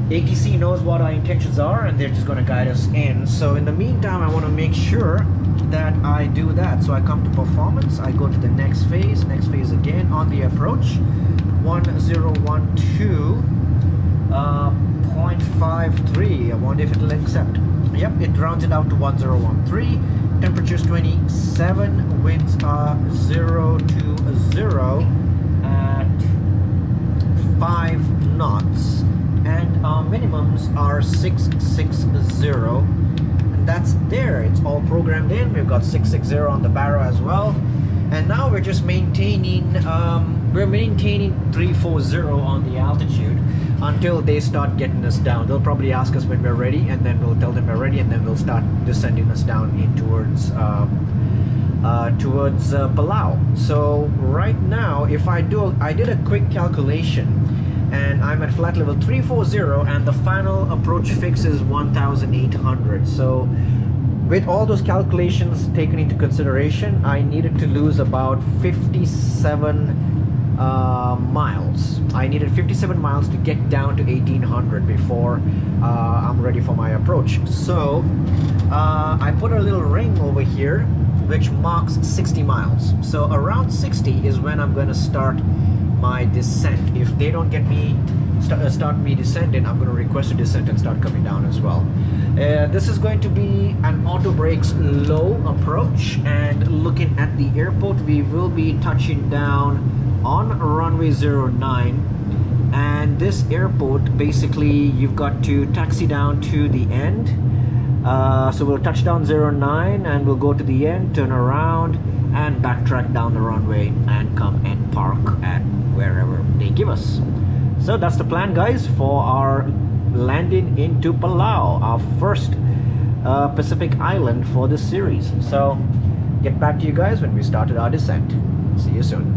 Speaker 1: ATC knows what our intentions are and they're just going to guide us in. So in the meantime, I want to make sure that I do that. So I come to performance, I go to the next phase again on the approach, 1012.53. I wonder if it'll accept. Yep, it rounds it out to 1013. Temperatures 27, winds are 020 at 5 knots, and our minimums are 660, and that's there. It's all programmed in. We've got 660 on the barrel as well, and now we're just maintaining 340 on the altitude until they start getting us down. They'll probably ask us when we're ready, and then we'll tell them we're ready, and then we'll start descending us down in towards Palau. So right now, if I did a quick calculation, and I'm at flight level 340, and the final approach fix is 1,800. So with all those calculations taken into consideration, I needed to lose about 57 miles. I needed 57 miles to get down to 1,800 before I'm ready for my approach. So I put a little ring over here which marks 60 miles. So around 60 is when I'm going to start my descent. If they don't get me start me descending, I'm going to request a descent and start coming down as well. This is going to be an auto brakes low approach, and looking at the airport, we will be touching down on runway 09. And this airport, basically you've got to taxi down to the end. So we'll touch down 09 and we'll go to the end, turn around and backtrack down the runway and come and park at wherever they give us. So that's the plan, guys, for our landing into Palau, our first Pacific island for this series. So get back to you guys when we started our descent. See you soon.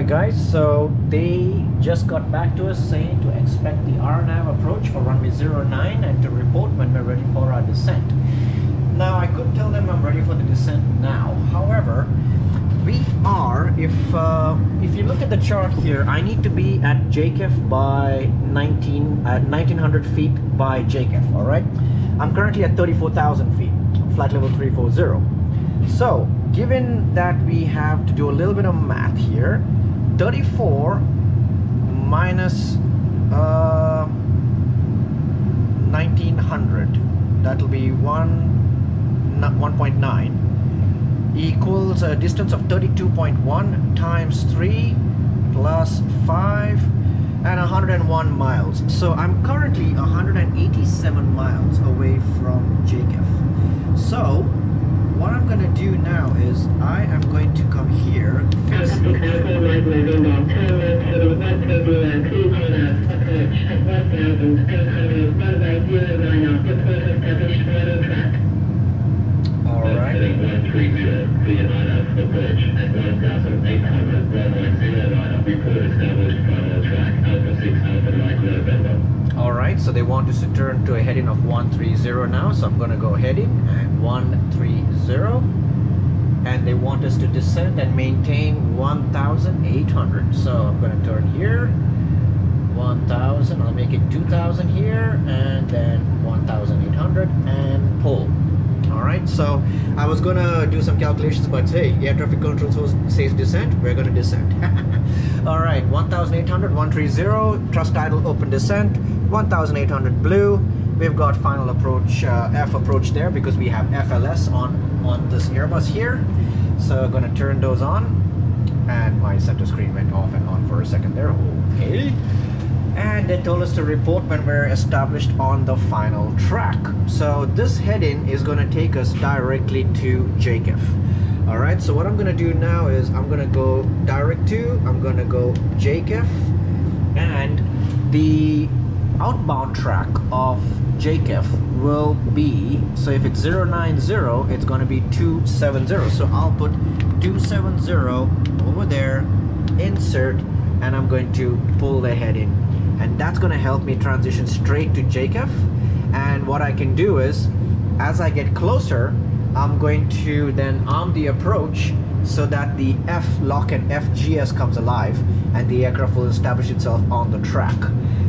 Speaker 1: Alright guys, so they just got back to us saying to expect the RNAV approach for runway 09 and to report when we're ready for our descent. Now I could tell them I'm ready for the descent now. However, we are, if you look at the chart here, I need to be at JCAF by 1900 feet by JCAF, alright? I'm currently at 34,000 feet, flight level 340. So, given that we have to do a little bit of math here, 34 minus 1900, that'll be 1.9 equals a distance of 32.1 times 3 plus 5 and 101 miles. So I'm currently 187 miles away from JCAF. So what I'm going to do now is I am going to come here, fix Alright.
Speaker 3: Heading 130 via INAV approach at 1,800 runway 09, report established final track Alpha 6 Alpha Mike November.
Speaker 1: Alright, so they want us to turn to a heading of 130 now, so I'm going to go heading and 130, and they want us to descend and maintain 1,800. So I'm going to turn here, 1,000, I'll make it 2,000 here, and then 1,800 and pull. Alright, so I was gonna do some calculations, but hey, air traffic control says descent, we're gonna descend. Alright, 1,800, 130, thrust idle, open descent, 1,800 blue. We've got final approach, F approach there because we have FLS on this Airbus here. So I'm gonna turn those on, and my center screen went off and on for a second there. Okay. And they told us to report when we're established on the final track. So this heading is going to take us directly to JCAF. Alright, so what I'm going to do now is I'm going to go direct to, I'm going to go JCAF, and the outbound track of JCAF will be, so if it's 090, it's going to be 270. So I'll put 270 over there, insert, and I'm going to pull the heading. And that's going to help me transition straight to JCAF. And what I can do is, as I get closer, I'm going to then arm the approach so that the F lock and FGS comes alive and the aircraft will establish itself on the track.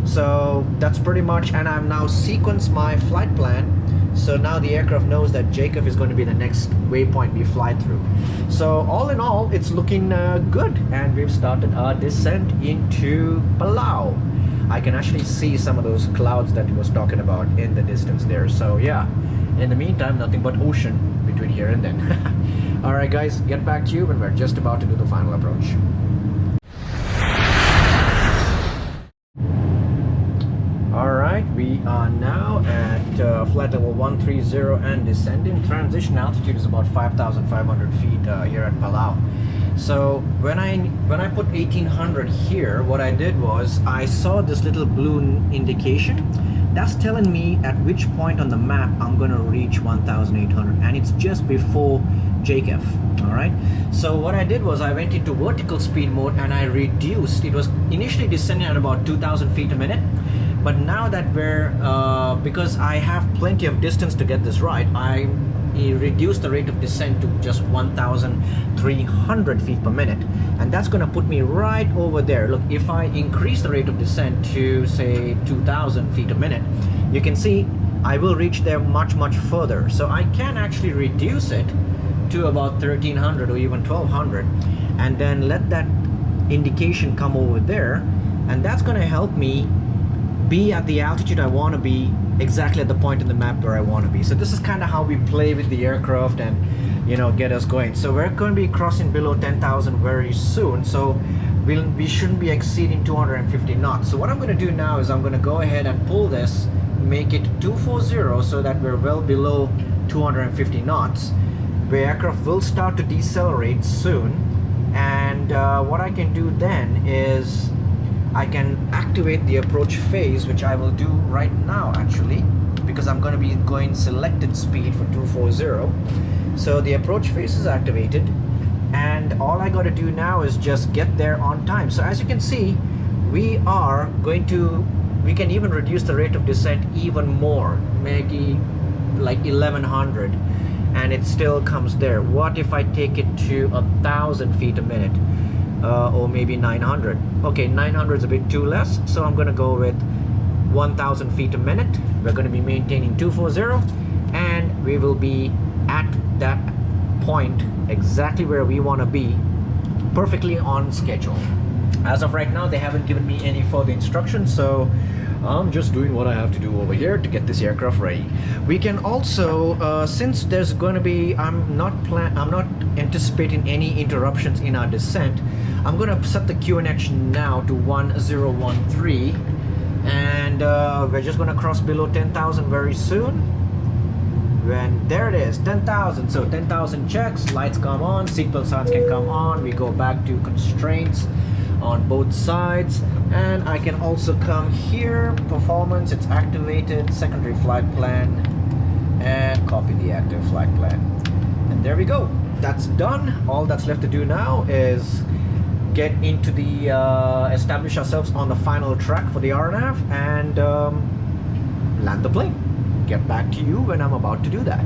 Speaker 1: So that's pretty much, and I've now sequenced my flight plan. So now the aircraft knows that JCAF is going to be the next waypoint we fly through. So all in all, it's looking good, and we've started our descent into Palau. I can actually see some of those clouds that he was talking about in the distance there. So yeah, in the meantime, nothing but ocean between here and then. Alright guys, get back to you when we're just about to do the final approach. Alright, we are now at flight level 130 and descending. Transition altitude is about 5,500 feet here at Palau. So when I put 1800 here, what I did was I saw this little blue indication. That's telling me at which point on the map I'm going to reach 1,800, and it's just before JCAF. Alright, so what I did was I went into vertical speed mode and I reduced. It was initially descending at about 2,000 feet a minute, but now that we're because I have plenty of distance to get this right, I reduced the rate of descent to just 1,300 feet per minute, and that's going to put me right over there. Look, if I increase the rate of descent to say 2,000 feet a minute, you can see I will reach there much further. So I can actually reduce it to about 1,300 or even 1,200, and then let that indication come over there, and that's going to help me be at the altitude I want to be, exactly at the point in the map where I want to be. So this is kind of how we play with the aircraft and, you know, get us going. So we're going to be crossing below 10,000 very soon, so we shouldn't be exceeding 250 knots. So what I'm going to do now is I'm going to go ahead and pull this, make it 240 so that we're well below 250 knots. The aircraft will start to decelerate soon, and what I can do then is I can activate the approach phase, which I will do right now actually, because I'm going to be going selected speed for 240. So the approach phase is activated, and all I got to do now is just get there on time. So as you can see, we can even reduce the rate of descent even more, maybe like 1100, and it still comes there. What if I take it to 1,000 feet a minute, or maybe 900? Okay, 900 is a bit too less, so I'm gonna go with 1,000 feet a minute. We're going to be maintaining 240, and we will be at that point exactly where we want to be, perfectly on schedule. As of right now, they haven't given me any further instructions, so I'm just doing what I have to do over here to get this aircraft ready. We can also, since there's going to be, I'm not anticipating any interruptions in our descent, I'm going to set the QNH now to 1013, and we're just going to cross below 10,000 very soon. When there it is, 10,000. So 10,000 checks, lights come on, seatbelt signs can come on. We go back to constraints on both sides, and I can also come here, performance, it's activated, secondary flight plan, and copy the active flight plan. And there we go, that's done. All that's left to do now is get into the establish ourselves on the final track for the RNAV and land the plane. Get back to you when I'm about to do that.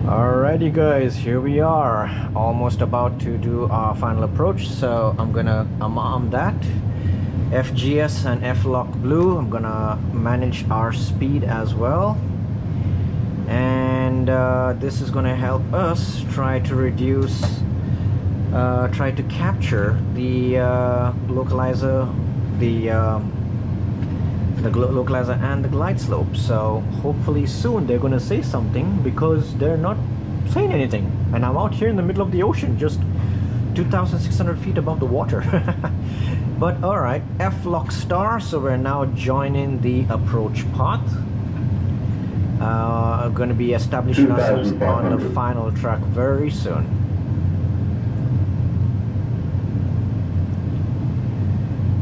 Speaker 1: Alrighty guys, here we are, almost about to do our final approach. So I'm gonna arm that FGS and F-lock blue. I'm gonna manage our speed as well, and this is gonna help us try to reduce, try to capture the localizer, the localizer and the glide slope. So hopefully soon they're gonna say something, because they're not saying anything, and I'm out here in the middle of the ocean, just 2,600 feet above the water. But all right, F-lock star. So we're now joining the approach path. Going to be establishing ourselves on the final track very soon.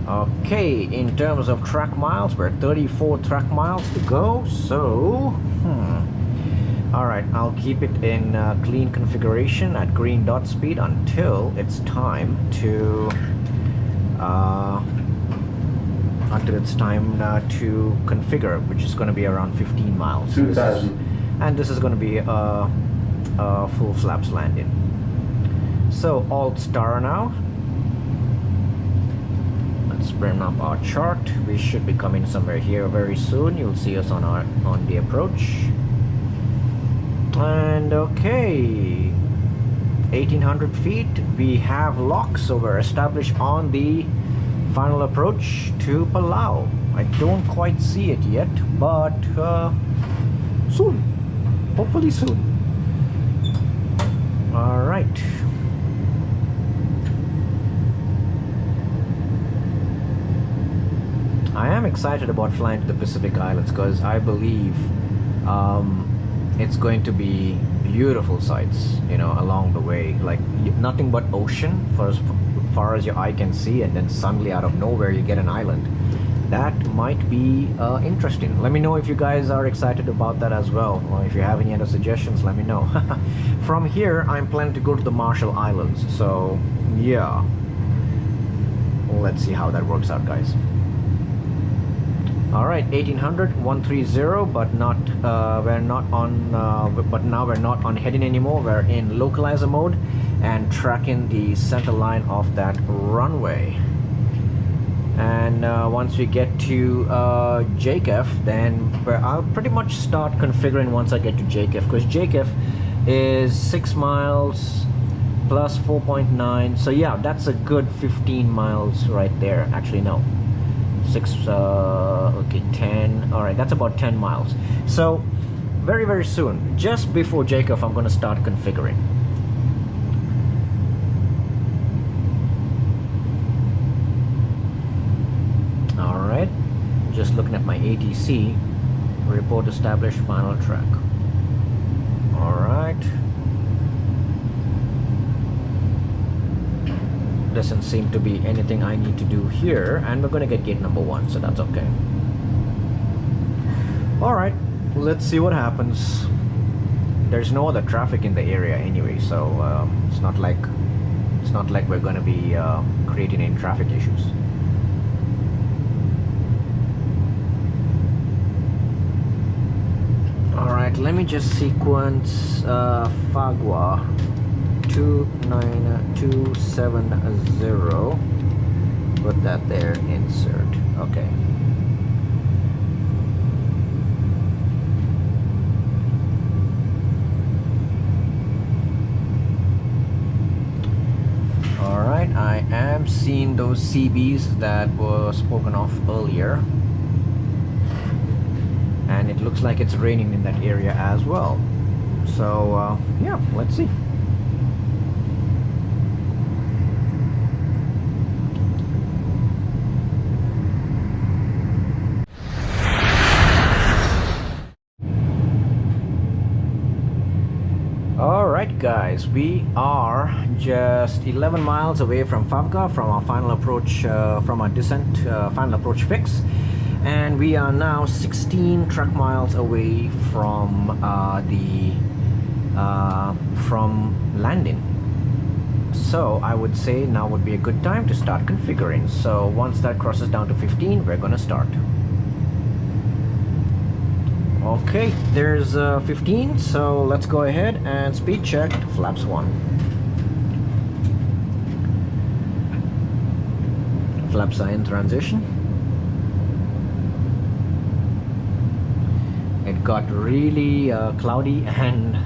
Speaker 1: Okay, in terms of track miles, we're at 34 track miles to go. So all right, I'll keep it in clean configuration at green dot speed until it's time to to configure, which is going to be around 15 miles. And this is going to be a full flaps landing. So alt star now. Let's bring up our chart. We should be coming somewhere here very soon. You'll see us on the approach. And okay, 1,800 feet. We have lock, so we're established on the final approach to Palau. I don't quite see it yet, but soon, hopefully soon. All right. I am excited about flying to the Pacific Islands, because I believe it's going to be beautiful sights, you know, along the way. Like nothing but ocean for as far as your eye can see, and then suddenly out of nowhere you get an island. That might be interesting. Let me know if you guys are excited about that as well, or if you have any other suggestions, let me know. From here I'm planning to go to the Marshall Islands, so yeah, let's see how that works out, guys. All right, 1,800, 130, but not we're not on but now we're not on heading anymore. We're in localizer mode and tracking the center line of that runway. And once we get to JCAF, then I'll pretty much start configuring once I get to JCAF, because JCAF is 6 miles plus 4.9, so yeah, that's a good 15 miles right there. Actually no, 6 okay, 10. All right, that's about 10 miles. So very soon, just before JCAF, I'm going to start configuring. All right, just looking at my ATC report, established final track. All right, doesn't seem to be anything I need to do here, and we're going to get gate number 1, so that's okay. All right, let's see what happens. there's no other traffic in the area anyway, so it's not like we're going to be creating any traffic issues. Alright, let me just sequence Fagua 29270. Put that there, insert. Okay. Alright, I am seeing those CBs that were spoken of earlier. And it looks like it's raining in that area as well. So, yeah, let's see. Alright guys, we are just 11 miles away from Favga, from our final approach, from our descent, final approach fix. And we are now 16 truck miles away from from landing. So I would say now would be a good time to start configuring. So once that crosses down to 15, we're gonna start. Okay, there's 15, so let's go ahead and speed check flaps 1. Flaps are in transition. It got really cloudy and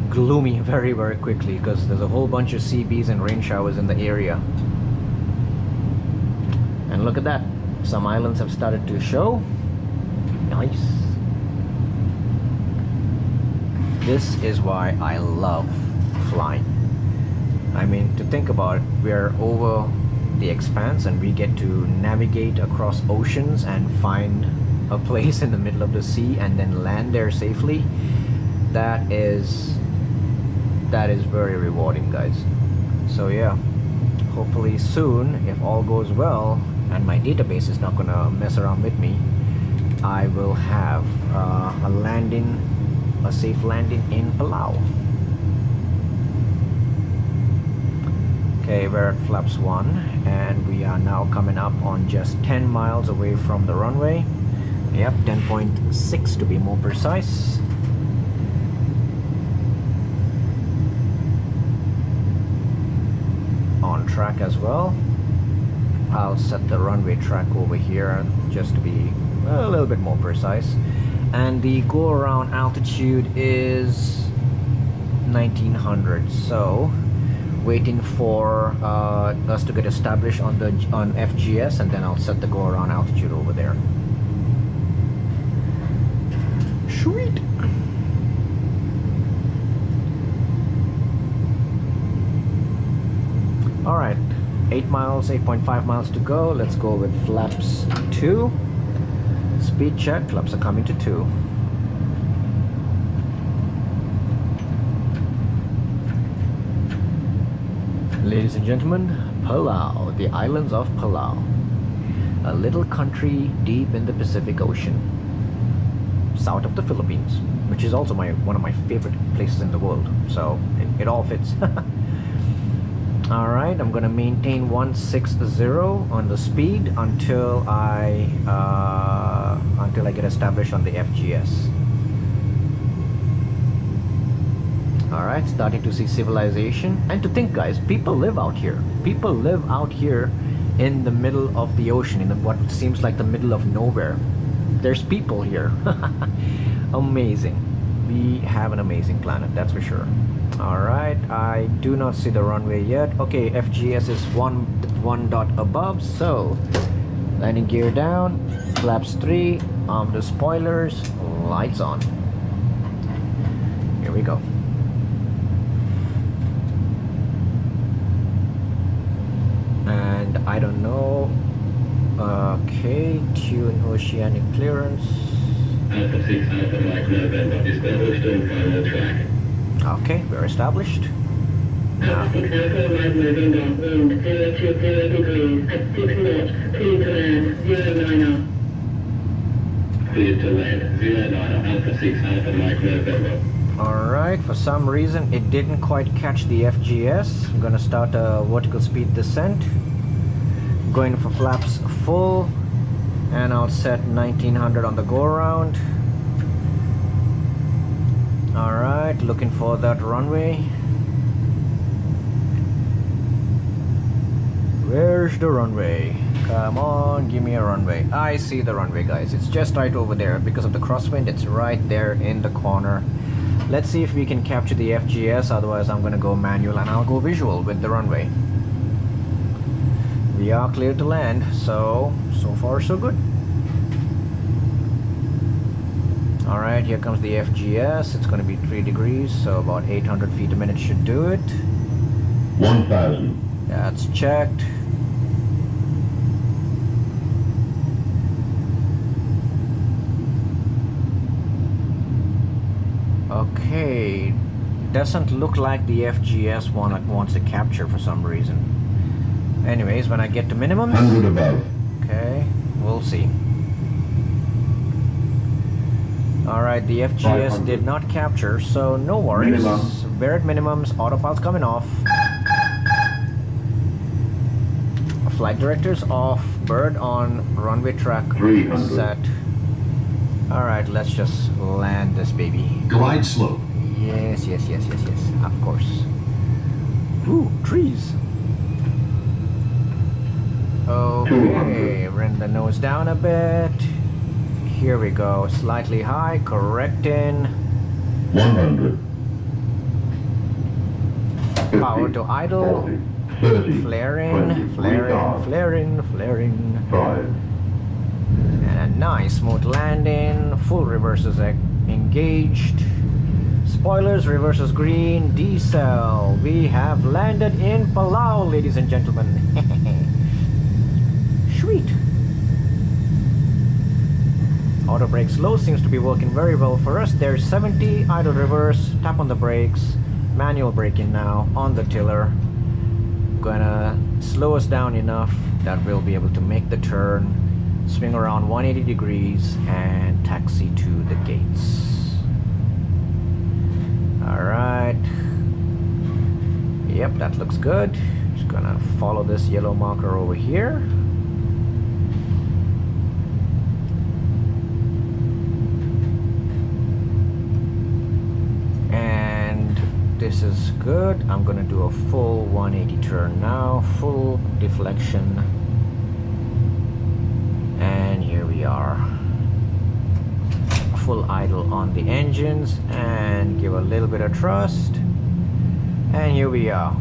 Speaker 1: gloomy very quickly because there's a whole bunch of CBs and rain showers in the area. And look at that, some islands have started to show. Nice. This is why I love flying. I mean, to think about it, we're over the expanse and we get to navigate across oceans and find a place in the middle of the sea and then land there safely. That is very rewarding, guys. So yeah, hopefully soon, if all goes well and my database is not gonna mess around with me, I will have a safe landing in Palau. Okay, we're at flaps 1 and we are now coming up on just 10 miles away from the runway. Yep, 10.6 to be more precise. On track as well. I'll set the runway track over here just to be a little bit more precise. And the go around altitude is 1900. So waiting for us to get established on FGS, and then I'll set the go around altitude over there. Sweet. All right, 8.5 miles to go. Let's go with flaps 2. Speed check, flaps are coming to 2. Ladies and gentlemen, Palau, the islands of Palau, a little country deep in the Pacific Ocean, south of the Philippines, which is also one of my favorite places in the world. So it all fits. All right, I'm gonna maintain 160 on the speed until I get established on the FGS. All right, starting to see civilization. And to think, guys, people live out here. People live out here in the middle of the ocean, in what seems like the middle of nowhere. There's people here. Amazing. We have an amazing planet, that's for sure. All right, I do not see the runway yet. Okay, FGS is one dot above, so landing gear down, flaps 3, arm the spoilers, lights on. Here we go. And I don't know. Okay, tune Oceanic clearance.
Speaker 3: Alpha 6 Alpha Mike November established on final track.
Speaker 1: Okay, we're established.
Speaker 3: Alpha 6 Alpha Mike November, wind 020 degrees at 6 knots, clear to land 09er. Clear to land 09er, Alpha 6 Alpha Mike November.
Speaker 1: Alright, for some reason it didn't quite catch the FGS. I'm gonna start a vertical speed descent. Going for flaps full, and I'll set 1900 on the go around. Alright, looking for that runway. Where's the runway? Come on, give me a runway. I see the runway, guys. It's just right over there. Because of the crosswind, it's right there in the corner. Let's see if we can capture the FGS. Otherwise, I'm gonna go manual and I'll go visual with the runway. We are clear to land, so far so good. Alright, here comes the FGS. It's going to be 3 degrees, so about 800 feet a minute should do it.
Speaker 3: 1,000.
Speaker 1: That's checked. Okay, doesn't look like the FGS wants to capture for some reason. Anyways, when I get to minimums,
Speaker 3: 100 above.
Speaker 1: okay, we'll see. Alright, the FGS
Speaker 3: 500.
Speaker 1: did not capture, so no worries.
Speaker 3: Minimum.
Speaker 1: We're at minimums, autopilot's coming off. Flight director's off, bird on runway track
Speaker 3: 300.
Speaker 1: set. Alright, let's just land this baby.
Speaker 3: Glide slope.
Speaker 1: Yes, of course. Ooh, trees. Okay,
Speaker 3: 200.
Speaker 1: bring the nose down a bit. Here we go, slightly high, correcting.
Speaker 3: 100. 50,
Speaker 1: Power to idle.
Speaker 3: 40, 30,
Speaker 1: Flaring,
Speaker 3: 20,
Speaker 1: flaring.
Speaker 3: 5.
Speaker 1: And a nice smooth landing. Full reverses engaged. Spoilers, reverses green. Diesel. We have landed in Palau, ladies and gentlemen. Sweet. Auto brakes low seems to be working very well for us. There's 70, idle reverse, tap on the brakes, manual braking now on the tiller. Gonna slow us down enough that we'll be able to make the turn, swing around 180 degrees and taxi to the gates. Alright. Yep, that looks good. Just gonna follow this yellow marker over here. This is good. I'm gonna do a full 180 turn now, full deflection, and here we are. Full idle on the engines and give a little bit of thrust, and here we are,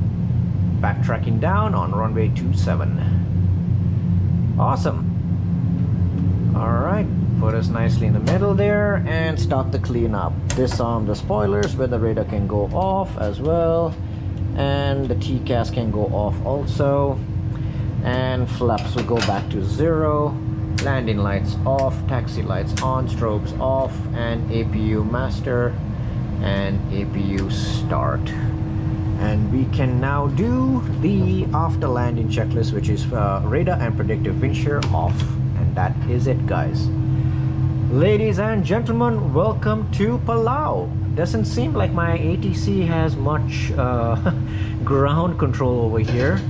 Speaker 1: backtracking down on runway 27. Awesome. Alright, put us nicely in the middle there and start the cleanup. Disarm the spoilers where the radar can go off as well, and the TCAS can go off also, and flaps will go back to 0. Landing lights off, taxi lights on, strobes off, and APU master and APU start. And we can now do the after landing checklist, which is radar and predictive wind shear off. And that is it, guys. Ladies and gentlemen, welcome to Palau. Doesn't seem like my ATC has much ground control over here,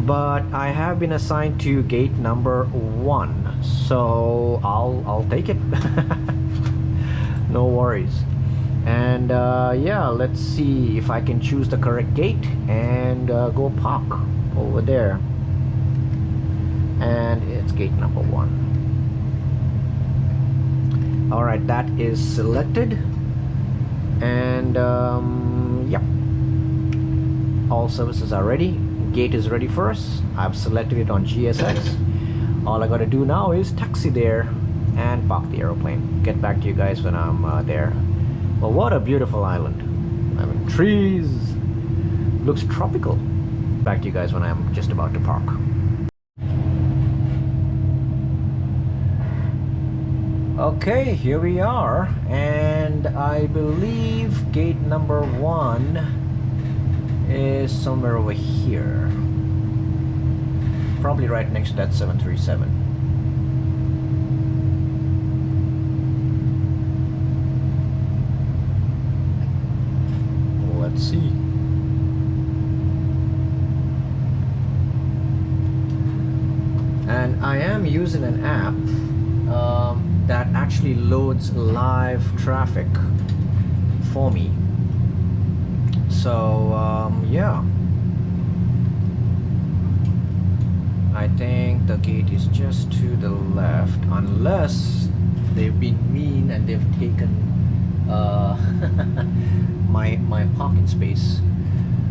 Speaker 1: but I have been assigned to gate number 1, so I'll take it. No worries. And yeah, let's see if I can choose the correct gate and go park over there. And it's gate number 1. Alright, that is selected, and yep, all services are ready. Gate is ready for us. I've selected it on GSX. All I gotta do now is taxi there and park the aeroplane. Get back to you guys when I'm there. Well, what a beautiful island. I mean, trees, looks tropical. Back to you guys when I'm just about to park. Okay, here we are, and I believe gate number 1 is somewhere over here. Probably right next to that 737. Let's see. And I am using an app that actually loads live traffic for me. So yeah, I think the gate is just to the left, unless they've been mean and they've taken my parking space.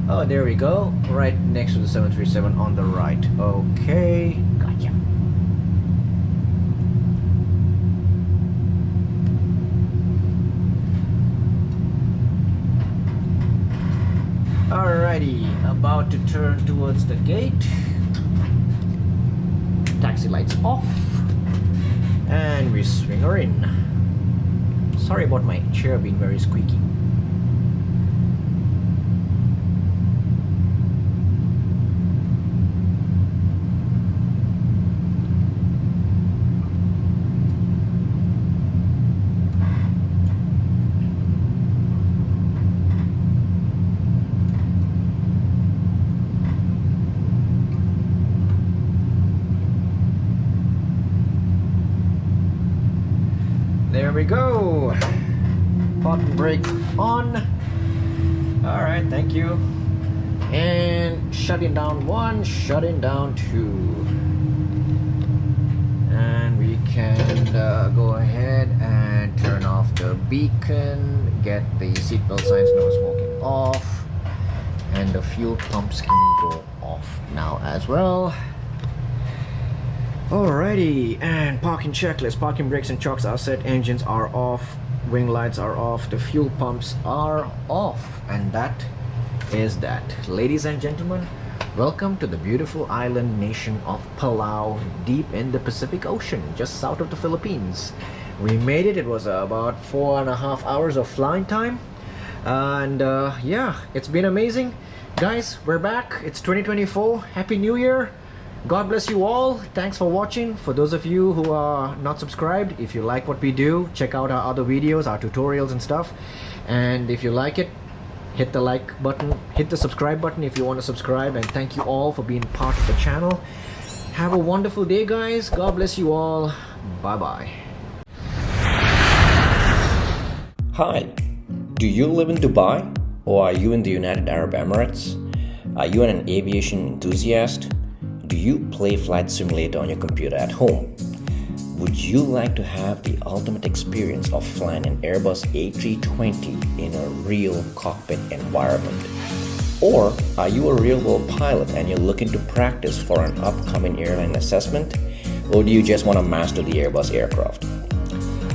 Speaker 1: Oh, there we go, right next to the 737 on the right. Okay, gotcha. Alrighty, about to turn towards the gate. Taxi lights off, and we swing her in. Sorry about my chair being very squeaky. There we go. Parking brake on. All right, thank you. And shutting down 1, shutting down 2. And we can go ahead and turn off the beacon, get the seatbelt signs no smoking off, and the fuel pumps can go off now as well. Alrighty, and parking checklist. Parking brakes and chocks are set, engines are off, wing lights are off, the fuel pumps are off, and that is that. Ladies and gentlemen, welcome to the beautiful island nation of Palau, deep in the Pacific Ocean, just south of the Philippines. We made it. It was about 4.5 hours of flying time, and yeah, it's been amazing. Guys, we're back. It's 2024. Happy New Year. God bless you all. Thanks for watching. For those of you who are not subscribed, if you like what we do, check out our other videos, our tutorials and stuff. And if you like it, hit the like button, hit the subscribe button if you want to subscribe. And thank you all for being part of the channel. Have a wonderful day, guys. God bless you all. Bye bye.
Speaker 4: Hi, do you live in Dubai, or are you in the United Arab Emirates? Are you an aviation enthusiast? Do you play flight simulator on your computer at home? Would you like to have the ultimate experience of flying an Airbus A320 in a real cockpit environment? Or are you a real-world pilot and you're looking to practice for an upcoming airline assessment? Or do you just want to master the Airbus aircraft?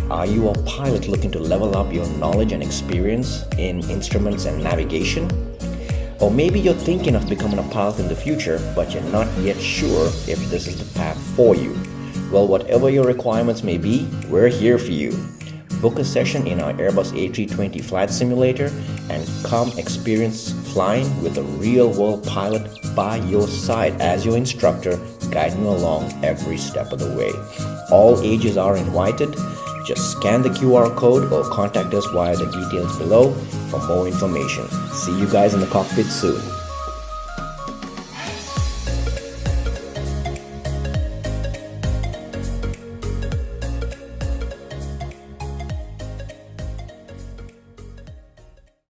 Speaker 4: Are you a pilot looking to level up your knowledge and experience in instruments and navigation? Or maybe you're thinking of becoming a pilot in the future, but you're not yet sure if this is the path for you. Well, whatever your requirements may be, we're here for you. Book a session in our Airbus A320 flight simulator and come experience flying with a real-world pilot by your side as your instructor, guiding you along every step of the way. All ages are invited. Just scan the QR code or contact us via the details below for more information. See you guys in the cockpit soon.